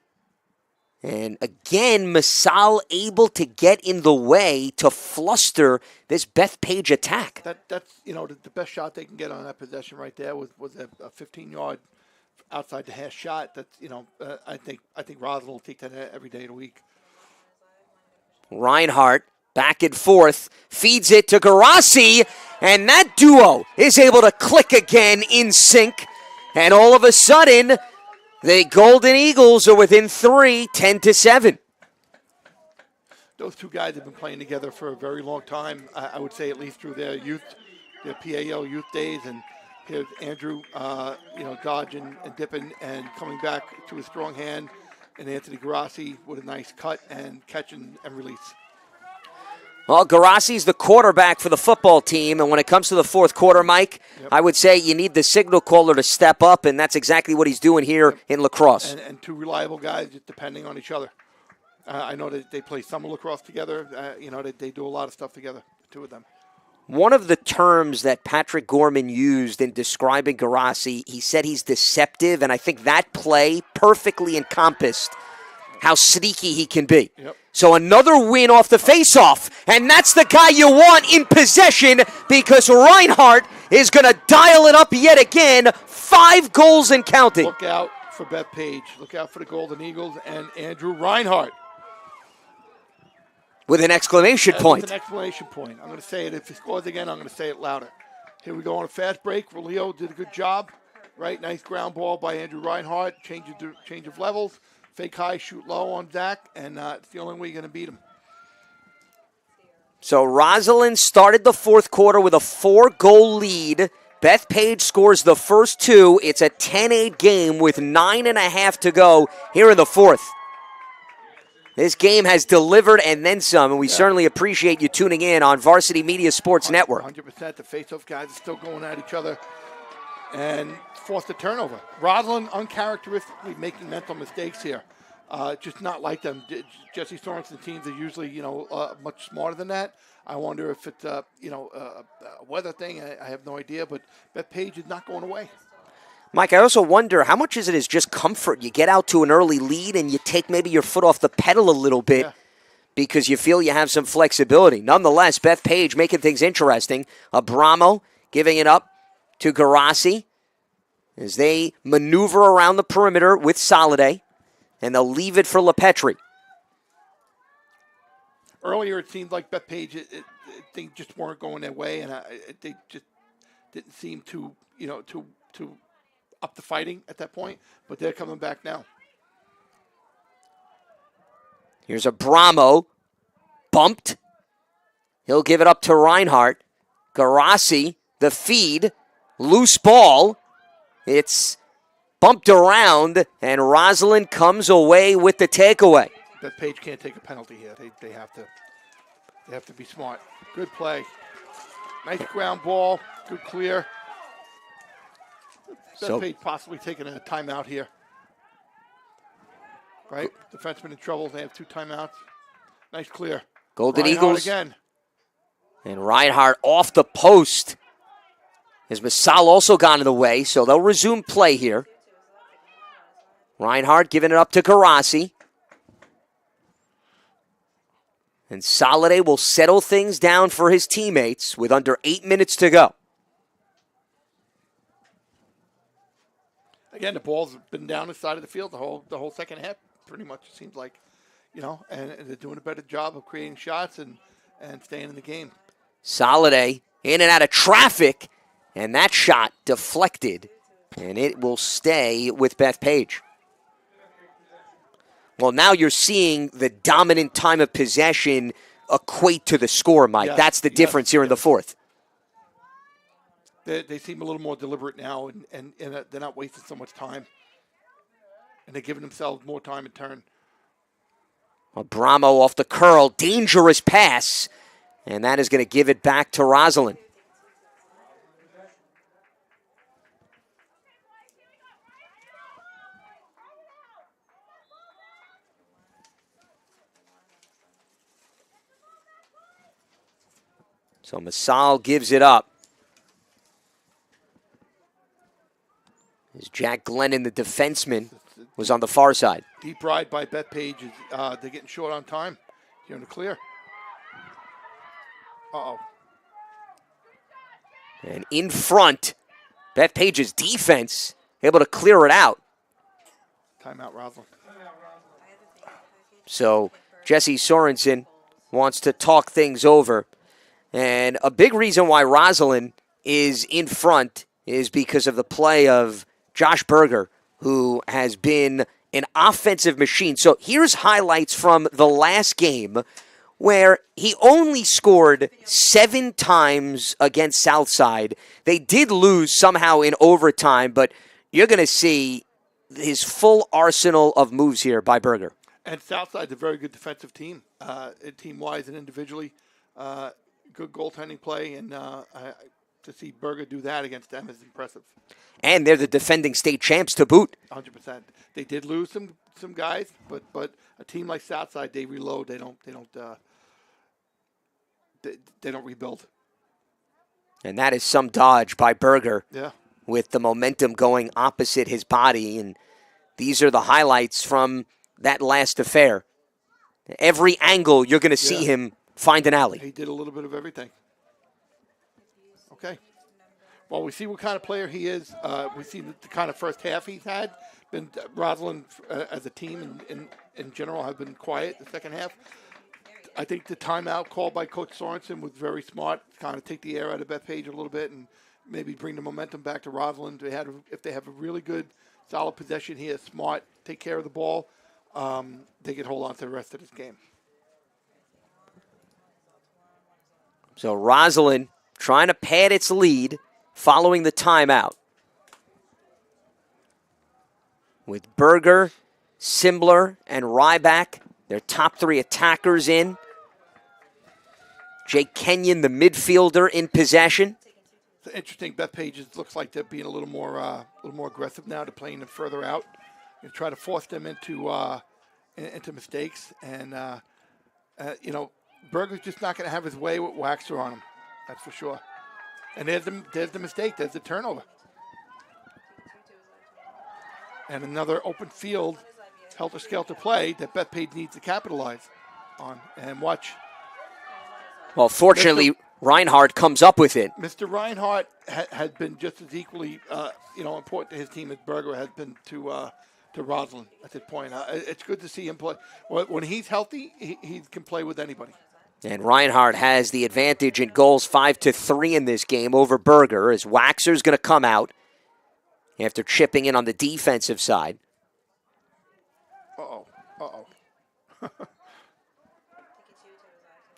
And again, Masal able to get in the way to fluster this Bethpage attack. That's the best shot they can get on that possession right there was a 15-yard outside the hash shot. That's I think Roslyn will take that every day of the week. Reinhardt back and forth, feeds it to Garassi, and that duo is able to click again in sync. And all of a sudden, the Golden Eagles are within 3, 10-7. Those two guys have been playing together for a very long time. I would say at least through their youth, their PAL youth days. And here's Andrew, dodging and dipping and coming back to a strong hand. And Anthony Garassi with a nice cut and catch and release. Well, Garassi's the quarterback for the football team, and when it comes to the fourth quarter, Mike, I would say you need the signal caller to step up, and that's exactly what he's doing here in Lacrosse. And two reliable guys just depending on each other. I know that they play summer lacrosse together. They do a lot of stuff together, the two of them. One of the terms that Patrick Gorman used in describing Garassi, he said he's deceptive, and I think that play perfectly encompassed how sneaky he can be. Yep. So another win off the faceoff, and that's the guy you want in possession because Reinhardt is going to dial it up yet again. 5 goals and counting. Look out for Bethpage. Look out for the Golden Eagles and Andrew Reinhardt. With an exclamation point. With an exclamation point. I'm going to say it. If he scores again, I'm going to say it louder. Here we go on a fast break. Leo did a good job. Right, nice ground ball by Andrew Reinhardt. Change of levels. Fake high, shoot low on Zach, and it's the only way you're going to beat him. So Rosalind started the fourth quarter with a 4-goal lead. Bethpage scores the first 2. It's a 10-8 game with 9.5 to go here in the fourth. This game has delivered and then some, and we certainly appreciate you tuning in on Varsity Media Sports Network. 100%. The face-off guys are still going at each other and forced a turnover. Roslyn uncharacteristically making mental mistakes here. Just not like them. Jesse Sorensen teams are usually, much smarter than that. I wonder if it's, a weather thing. I have no idea, but Bethpage is not going away. Mike, I also wonder how much is just comfort? You get out to an early lead and you take maybe your foot off the pedal a little bit because you feel you have some flexibility. Nonetheless, Bethpage making things interesting. Abramo giving it up to Garassi as they maneuver around the perimeter with Soliday, and they'll leave it for LePetri. Earlier, it seemed like Bethpage, things just weren't going their way, and they just didn't seem to up the fighting at that point, but they're coming back now. Here's Abramo, bumped. He'll give it up to Reinhardt. Garassi, the feed, loose ball. It's bumped around, and Rosalind comes away with the takeaway. Bethpage can't take a penalty here. They have to be smart. Good play. Nice ground ball. Good clear. Bethpage possibly taking a timeout here. Right? Defenseman in trouble. They have 2 timeouts. Nice clear. Golden Reinhardt Eagles. Again. And Reinhardt off the post. As Masal also got in the way, so they'll resume play here. Reinhardt giving it up to Garasi. And Soliday will settle things down for his teammates with under 8 minutes to go. Again, the ball's been down the side of the field the whole second half, pretty much, it seems like. And they're doing a better job of creating shots and staying in the game. Soliday in and out of traffic, and that shot deflected, and it will stay with Bethpage. Well, now you're seeing the dominant time of possession equate to the score, Mike. Yes, that's the difference here in the fourth. They seem a little more deliberate now, and they're not wasting so much time. And they're giving themselves more time in turn. Bramo off the curl, dangerous pass, and that is going to give it back to Roslyn. So Masal gives it up. As Jack Glennon, the defenseman, was on the far side. Deep ride by Bethpage. They're getting short on time here in the clear. Uh-oh. And in front, Bethpage's defense able to clear it out. Timeout, Roslyn. So Jesse Sorensen wants to talk things over. And a big reason why Roslyn is in front is because of the play of Josh Berger, who has been an offensive machine. So here's highlights from the last game where he only scored 7 times against Southside. They did lose somehow in overtime, but you're going to see his full arsenal of moves here by Berger. And Southside's a very good defensive team, team-wise and individually. Good goaltending play, and to see Berger do that against them is impressive. And they're the defending state champs to boot. 100%. They did lose some guys, but a team like Southside, they reload. They don't rebuild. And that is some dodge by Berger. Yeah. With the momentum going opposite his body, and these are the highlights from that last affair. Every angle you're going to see him find an alley. He did a little bit of everything. Okay. Well, we see what kind of player he is. We see the kind of first half he's had. Roslyn, as a team in general, have been quiet the second half. I think the timeout called by Coach Sorensen was very smart, kind of take the air out of Bethpage a little bit and maybe bring the momentum back to Roslyn. If they have a really good, solid possession here, smart, take care of the ball, they can hold on to the rest of this game. So Roslyn trying to pad its lead following the timeout. With Berger, Simbler, and Ryback, their top 3 attackers in. Jake Kenyon, the midfielder, in possession. It's interesting. Bethpage looks like they're being a little more aggressive now to playing them further out and try to force them into mistakes. And Berger's just not going to have his way with Waxer on him. That's for sure. And there's the mistake. There's the turnover. And another open field, helter-skelter play that Bethpage needs to capitalize on. And watch. Well, fortunately, Reinhardt comes up with it. Mr. Reinhardt had been just as equally, important to his team as Berger has been to Roslyn at this point. It's good to see him play. When he's healthy, he can play with anybody. And Reinhardt has the advantage in goals 5-3 in this game over Berger, as Waxer's going to come out after chipping in on the defensive side. Uh-oh.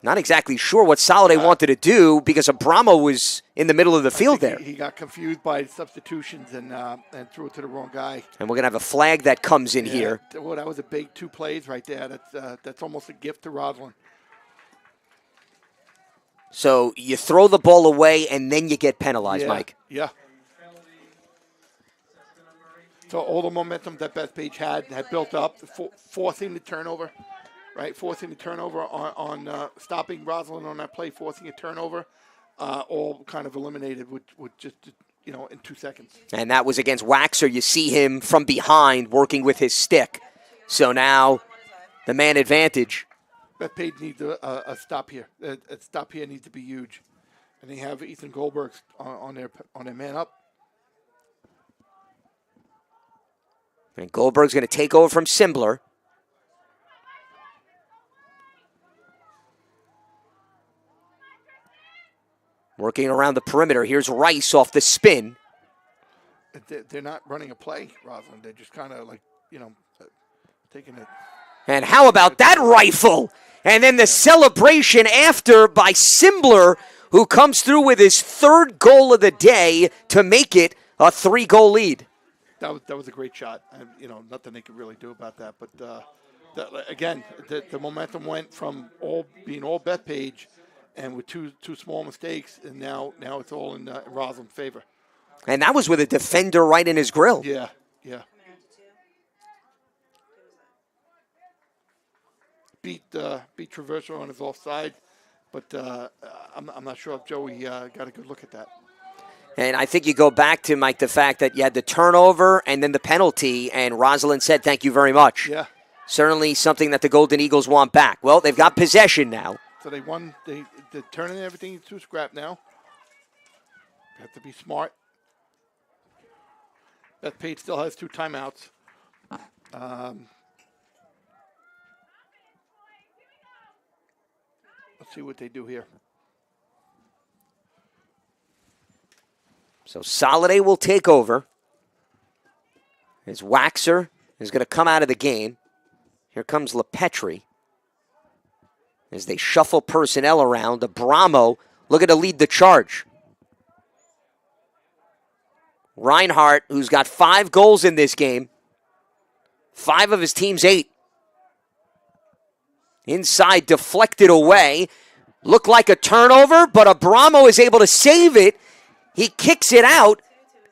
Not exactly sure what Soliday wanted to do because Abramo was in the middle of the field there. He got confused by substitutions and threw it to the wrong guy. And we're going to have a flag that comes in here. Well, that was a big 2 plays right there. That's almost a gift to Roslyn. So you throw the ball away and then you get penalized, Mike. Yeah. So all the momentum that Bethpage had built up, forcing the turnover, right? Forcing the turnover on stopping Roslyn on that play, forcing a turnover, all kind of eliminated with just in 2 seconds. And that was against Waxer. You see him from behind working with his stick. So now the man advantage. Bethpage needs a stop here. A stop here needs to be huge. And they have Ethan Goldberg on their man up. And Goldberg's going to take over from Simbler. Working around the perimeter. Here's Rice off the spin. They're not running a play, Roslyn. They're just kind of like, taking it. And how about that rifle? And then the celebration after by Simbler, who comes through with his 3rd goal of the day to make it a 3-goal lead. That was a great shot. Nothing they could really do about that. But again, the momentum went from being all Bethpage, and with two small mistakes, and now it's all in Roslyn's favor. And that was with a defender right in his grill. Yeah. Beat Traverso on his offside, but I'm not sure if Joey got a good look at that. And I think you go back to, Mike, the fact that you had the turnover and then the penalty, and Roslyn said thank you very much. Yeah. Certainly something that the Golden Eagles want back. Well, they've got possession now. So they won. They're turning everything into a scrap now. They have to be smart. Bethpage still has 2 timeouts. Let's see what they do here. So Soliday will take over. As Waxer is going to come out of the game. Here comes LePetri. As they shuffle personnel around, Abramo looking to lead the charge. Reinhardt, who's got 5 goals in this game. 5 of his team's 8. Inside, deflected away. Looked like a turnover, but Abramo is able to save it. He kicks it out,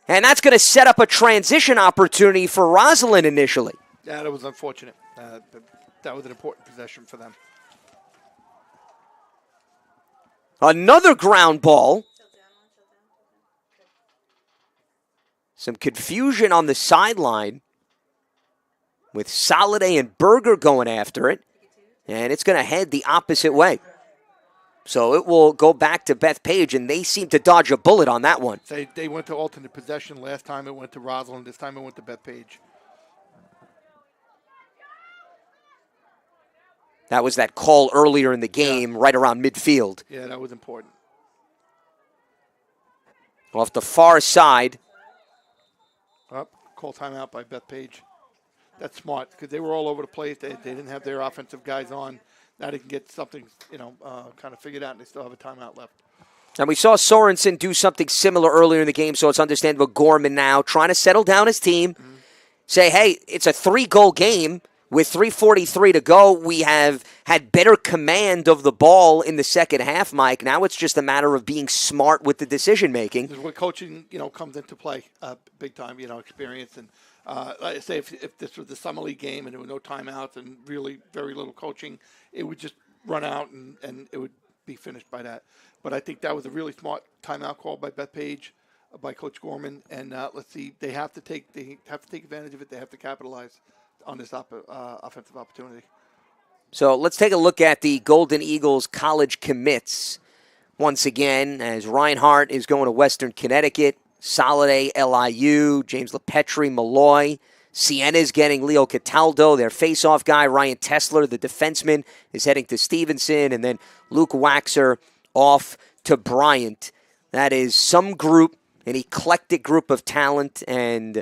and that's going to set up a transition opportunity for Roslyn initially. Yeah, that was unfortunate. That was an important possession for them. Another ground ball. Some confusion on the sideline with Soliday and Berger going after it. And it's going to head the opposite way. So it will go back to Bethpage, and they seem to dodge a bullet on that one. They went to alternate possession. Last time it went to Roslyn. This time it went to Bethpage. That was that call earlier in the game, right around midfield. Yeah, that was important. Off the far side. Call timeout by Bethpage. That's smart because they were all over the place. They didn't have their offensive guys on. Now they can get something, kind of figured out, and they still have a timeout left. And we saw Sorensen do something similar earlier in the game, so it's understandable. Gorman now trying to settle down his team. Mm-hmm. Say, hey, it's a 3-goal game. With 3:43 to go, we have had better command of the ball in the second half, Mike. Now it's just a matter of being smart with the decision-making. This is where coaching, comes into play big time, experience. And like I say, if this was the Summer League game and there were no timeouts and really very little coaching, it would just run out and it would be finished by that. But I think that was a really smart timeout call by Bethpage, by Coach Gorman. And let's see, they have to take advantage of it. They have to capitalize on this offensive opportunity. So let's take a look at the Golden Eagles college commits once again, as Reinhardt is going to Western Connecticut, Soliday, LIU, James LePetri, Malloy. Siena's getting Leo Cataldo, their face-off guy. Ryan Tessler, the defenseman, is heading to Stevenson. And then Luke Waxer off to Bryant. That is some group, an eclectic group of talent, and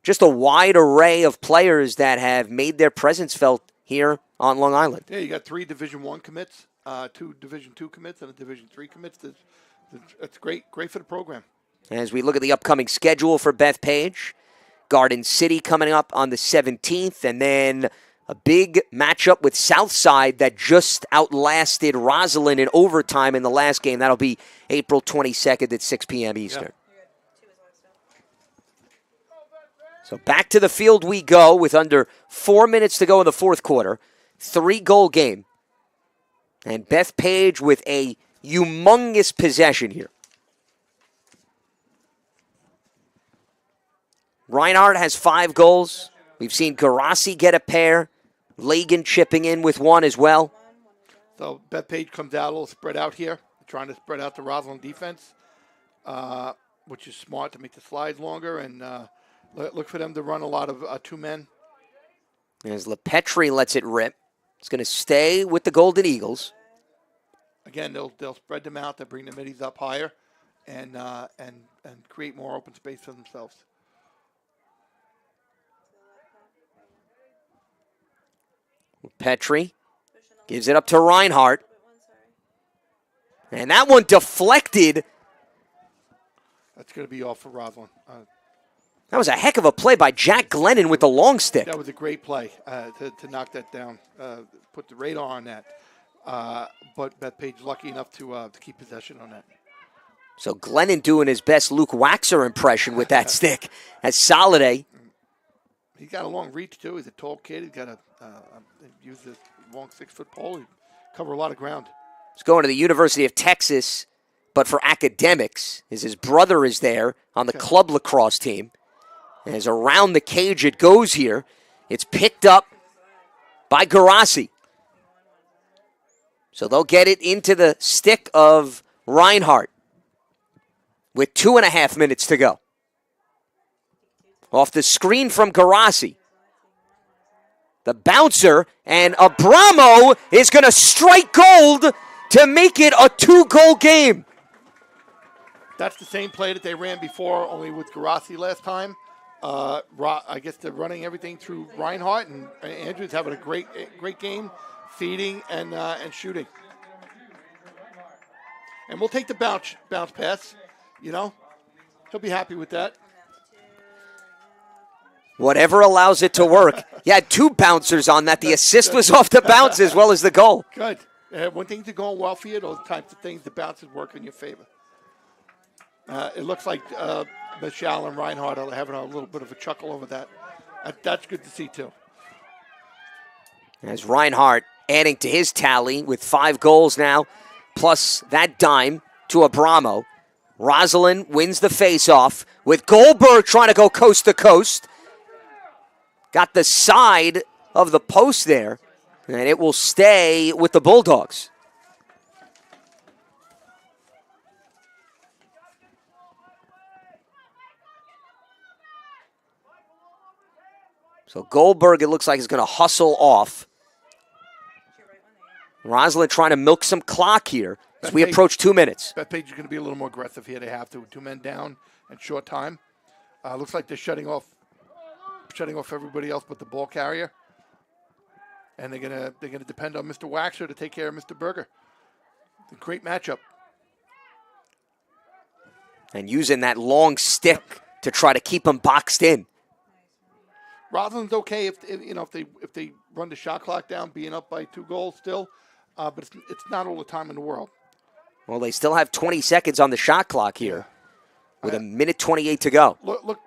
just a wide array of players that have made their presence felt here on Long Island. Yeah, you got 3 Division I commits, 2 Division II commits, and a Division III commits. That's great for the program. As we look at the upcoming schedule for Bethpage, Garden City coming up on the 17th, and then a big matchup with Southside that just outlasted Roslyn in overtime in the last game. That'll be April 22nd at 6 p.m. Eastern. Yeah. So back to the field we go with under 4 minutes to go in the fourth quarter. 3-goal game. And Bethpage with a humongous possession here. Reinhardt has 5 goals. We've seen Garassi get a pair. Lagan chipping in with 1 as well. So Bethpage comes out a little spread out here, trying to spread out the Roslyn defense, which is smart to make the slides longer, and look for them to run a lot of 2 men. As LePetri lets it rip. It's going to stay with the Golden Eagles. Again, they'll spread them out. They'll bring the middies up higher, and create more open space for themselves. Petrie gives it up to Reinhardt. And that one deflected. That's going to be off for Roslyn. That was a heck of a play by Jack Glennon with the long stick. That was a great play to knock that down, put the radar on that. But Bethpage lucky enough to keep possession on that. So Glennon doing his best Luke Waxer impression with that stick. As Soliday. He's got a long reach, too. He's a tall kid. He's got use this long 6-foot pole. He cover a lot of ground. He's going to the University of Texas, but for academics, as his brother is there on the club lacrosse team. As around the cage it goes here. It's picked up by Garassi. So they'll get it into the stick of Reinhardt with 2.5 minutes to go. Off the screen from Garassi. The bouncer, and Abramo is going to strike gold to make it a 2-goal game. That's the same play that they ran before, only with Garassi last time. I guess they're running everything through Reinhardt, and Andrew's having a great game, feeding and shooting. And we'll take the bounce pass. You know, he'll be happy with that. Whatever allows it to work. You had 2 bouncers on that. The assist was off the bounce as well as the goal. Good. When things are going well for you, those types of things, the bounces work in your favor. It looks like Michelle and Reinhardt are having a little bit of a chuckle over that. That's good to see, too. As Reinhardt adding to his tally with 5 goals now, plus that dime to Abramo. Roslyn wins the faceoff with Goldberg trying to go coast to coast. Got the side of the post there, and it will stay with the Bulldogs. So Goldberg, it looks like, is going to hustle off. Roslyn trying to milk some clock here as we approach 2 minutes. Bethpage is going to be a little more aggressive here. They have to. 2 men down in short time. Looks like they're shutting off everybody else but the ball carrier. And they're gonna depend on Mr. Waxer to take care of Mr. Berger. It's a great matchup. And using that long stick to try to keep him boxed in. Roslyn's okay if they run the shot clock down, being up by 2 goals still, but it's not all the time in the world. Well, they still have 20 seconds on the shot clock here, with 1:28 to go. Look.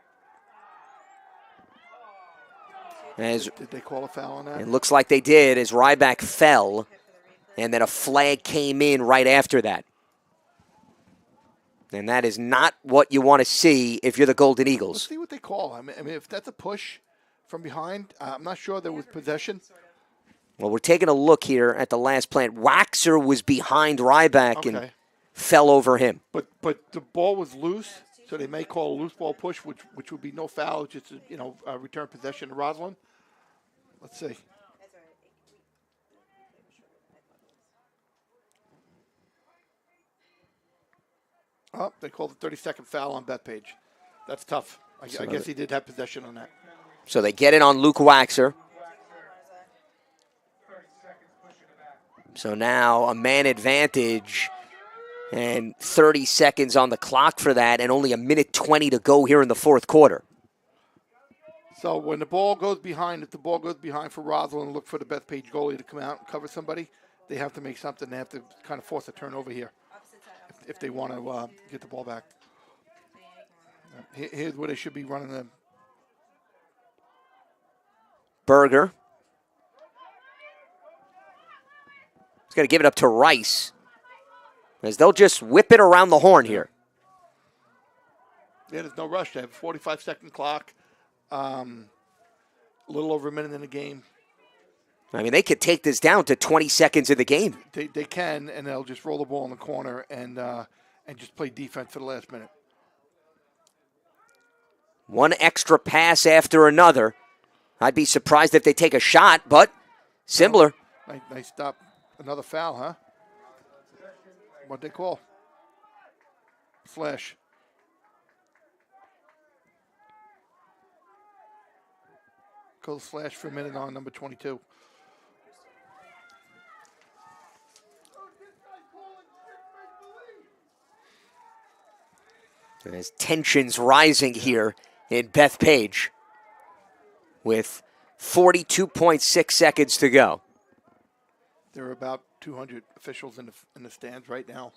Did they call a foul on that? It looks like they did as Ryback fell, and then a flag came in right after that. And that is not what you want to see if you're the Golden Eagles. Let's see what they call. I mean, if that's a push from behind, I'm not sure there was possession. Well, we're taking a look here at the last play. Waxer was behind Ryback and fell over him. But the ball was loose, so they may call a loose ball push, which would be no foul, just a return possession to Roslyn. Let's see. Oh, they called the 30-second foul on Bethpage. That's tough. I guess he did have possession on that. So they get it on Luke Waxer. So now a man advantage and 30 seconds on the clock for that, and only 1:20 to go here in the fourth quarter. So when the ball goes behind, if the ball goes behind for Roslyn, look for the Bethpage goalie to come out and cover somebody. They have to make something. They have to kind of force a turnover here if they want to get the ball back. Here's where they should be running the Berger. He's going to give it up to Rice, as they'll just whip it around the horn here. Yeah, there's no rush. They have a 45-second clock. A little over a minute in the game. I mean, they could take this down to 20 seconds in the game. They can, and they'll just roll the ball in the corner and just play defense for the last minute. One extra pass after another. I'd be surprised if they take a shot, but similar. Nice stop. Another foul, huh? What'd they call? Flash. Call the flash for a minute on number 22. There's tensions rising here in Bethpage with 42.6 seconds to go. There are about 200 officials in the stands right now.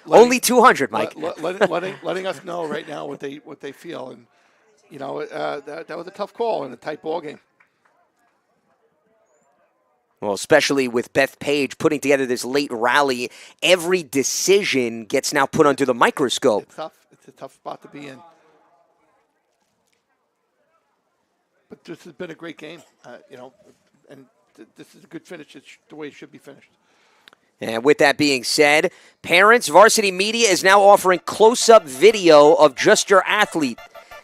Only 200, Mike. Letting us know right now what they feel, and that was a tough call in a tight ball game. Well, especially with Bethpage putting together this late rally, every decision gets now put under the microscope. It's tough. It's a tough spot to be in. But this has been a great game, and this is a good finish. It's the way it should be finished. And with that being said, parents, Varsity Media is now offering close-up video of just your athlete.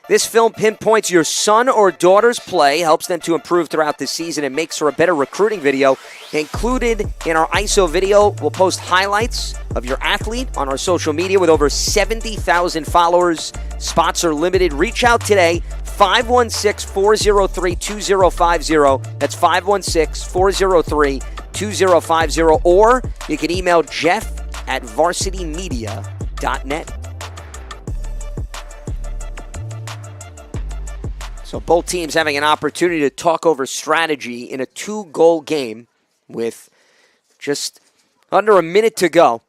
This film pinpoints your son or daughter's play, helps them to improve throughout the season, and makes for a better recruiting video. Included in our ISO video, we'll post highlights of your athlete on our social media with over 70,000 followers. Spots are limited. Reach out today, 516-403-2050. That's 516-403-2050. Or you can email jeff@varsitymedia.net. So both teams having an opportunity to talk over strategy in a 2-goal game with just under a minute to go.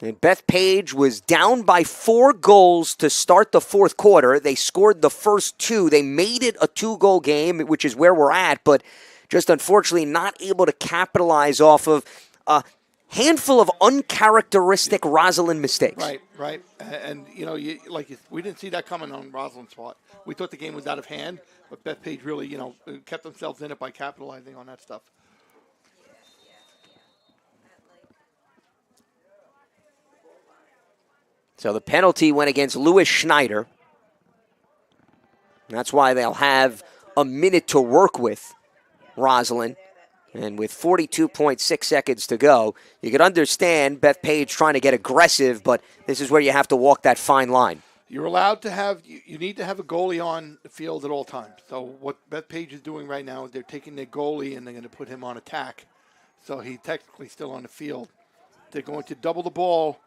And Bethpage was down by 4 goals to start the fourth quarter. They scored the first 2. They made it a 2-goal game, which is where we're at, but just unfortunately not able to capitalize off of a handful of uncharacteristic Roslyn mistakes. Right. And, we didn't see that coming on Roslyn's part. We thought the game was out of hand, but Bethpage really, kept themselves in it by capitalizing on that stuff. So the penalty went against Louis Schneider. That's why they'll have a minute to work with, Roslyn. And with 42.6 seconds to go, you could understand Bethpage trying to get aggressive, but this is where you have to walk that fine line. You're allowed to have, you need to have a goalie on the field at all times. So what Bethpage is doing right now is they're taking their goalie and they're going to put him on attack. So he's technically still on the field. They're going to double the ball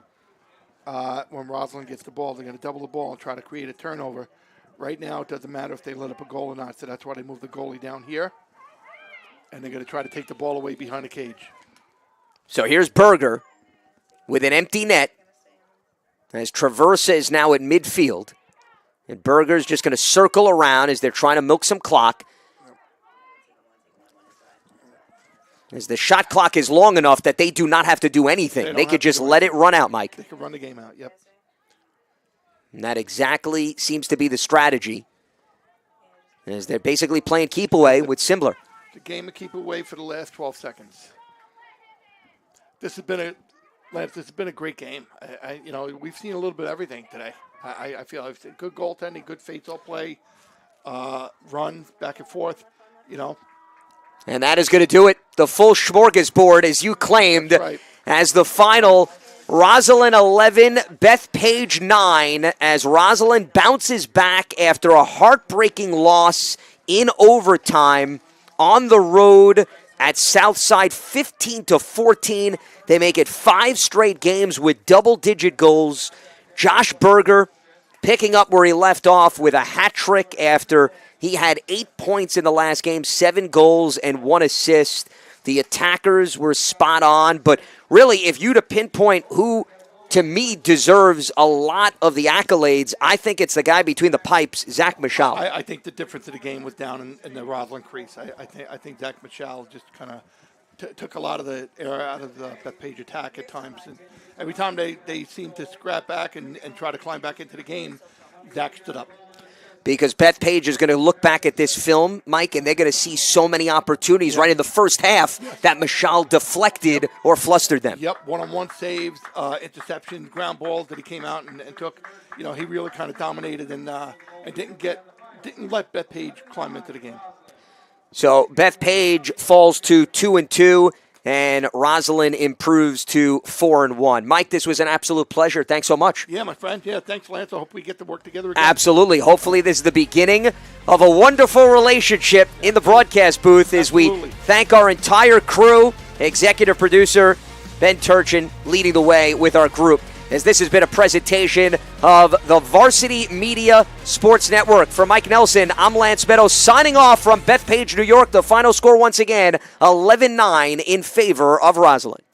when Roslyn gets the ball. They're going to double the ball and try to create a turnover. Right now, it doesn't matter if they let up a goal or not. So that's why they move the goalie down here. And they're going to try to take the ball away behind the cage. So here's Berger with an empty net. As Traversa is now at midfield. And Berger's just going to circle around as they're trying to milk some clock. As the shot clock is long enough that they do not have to do anything. They could just let it run out, Mike. They could run the game out, yep. And that exactly seems to be the strategy. As they're basically playing keep away with Simbler. The game of keep away for the last 12 seconds. This has been a great game. We've seen a little bit of everything today. I feel I've seen good goaltending, good face-off play, runs back and forth, And that is going to do it. The full smorgasbord, as you claimed, right. As the final, Roslyn 11, Bethpage 9, as Roslyn bounces back after a heartbreaking loss in overtime on the road at Southside, 15-14. They make it 5 straight games with double-digit goals. Josh Berger picking up where he left off with a hat trick after he had 8 points in the last game, 7 goals and 1 assist. The attackers were spot on, but really, if you to pinpoint who, to me, deserves a lot of the accolades, I think it's the guy between the pipes, Zach Michal. I think the difference of the game was down in the Roslyn crease. I think Zach Michal just kind of took a lot of the air out of the Bethpage attack at times. And every time they seemed to scrap back and try to climb back into the game, Zach stood up. because Bethpage is going to look back at this film, Mike, and they're going to see so many opportunities right in the first half that Michal deflected or flustered them. Yep, one-on-one saves, interception, ground balls that he came out and took. He really kind of dominated and didn't let Bethpage climb into the game. So Bethpage falls to 2-2, and Roslyn improves to 4-1. Mike, this was an absolute pleasure. Thanks so much. Yeah, my friend. Yeah, thanks, Lance. I hope we get to work together again. Absolutely. Hopefully this is the beginning of a wonderful relationship in the broadcast booth as we thank our entire crew, executive producer Ben Turchin leading the way with our group, as this has been a presentation of the Varsity Media Sports Network. For Mike Nelson, I'm Lance Meadows signing off from Bethpage, New York. The final score once again, 11-9 in favor of Roslyn.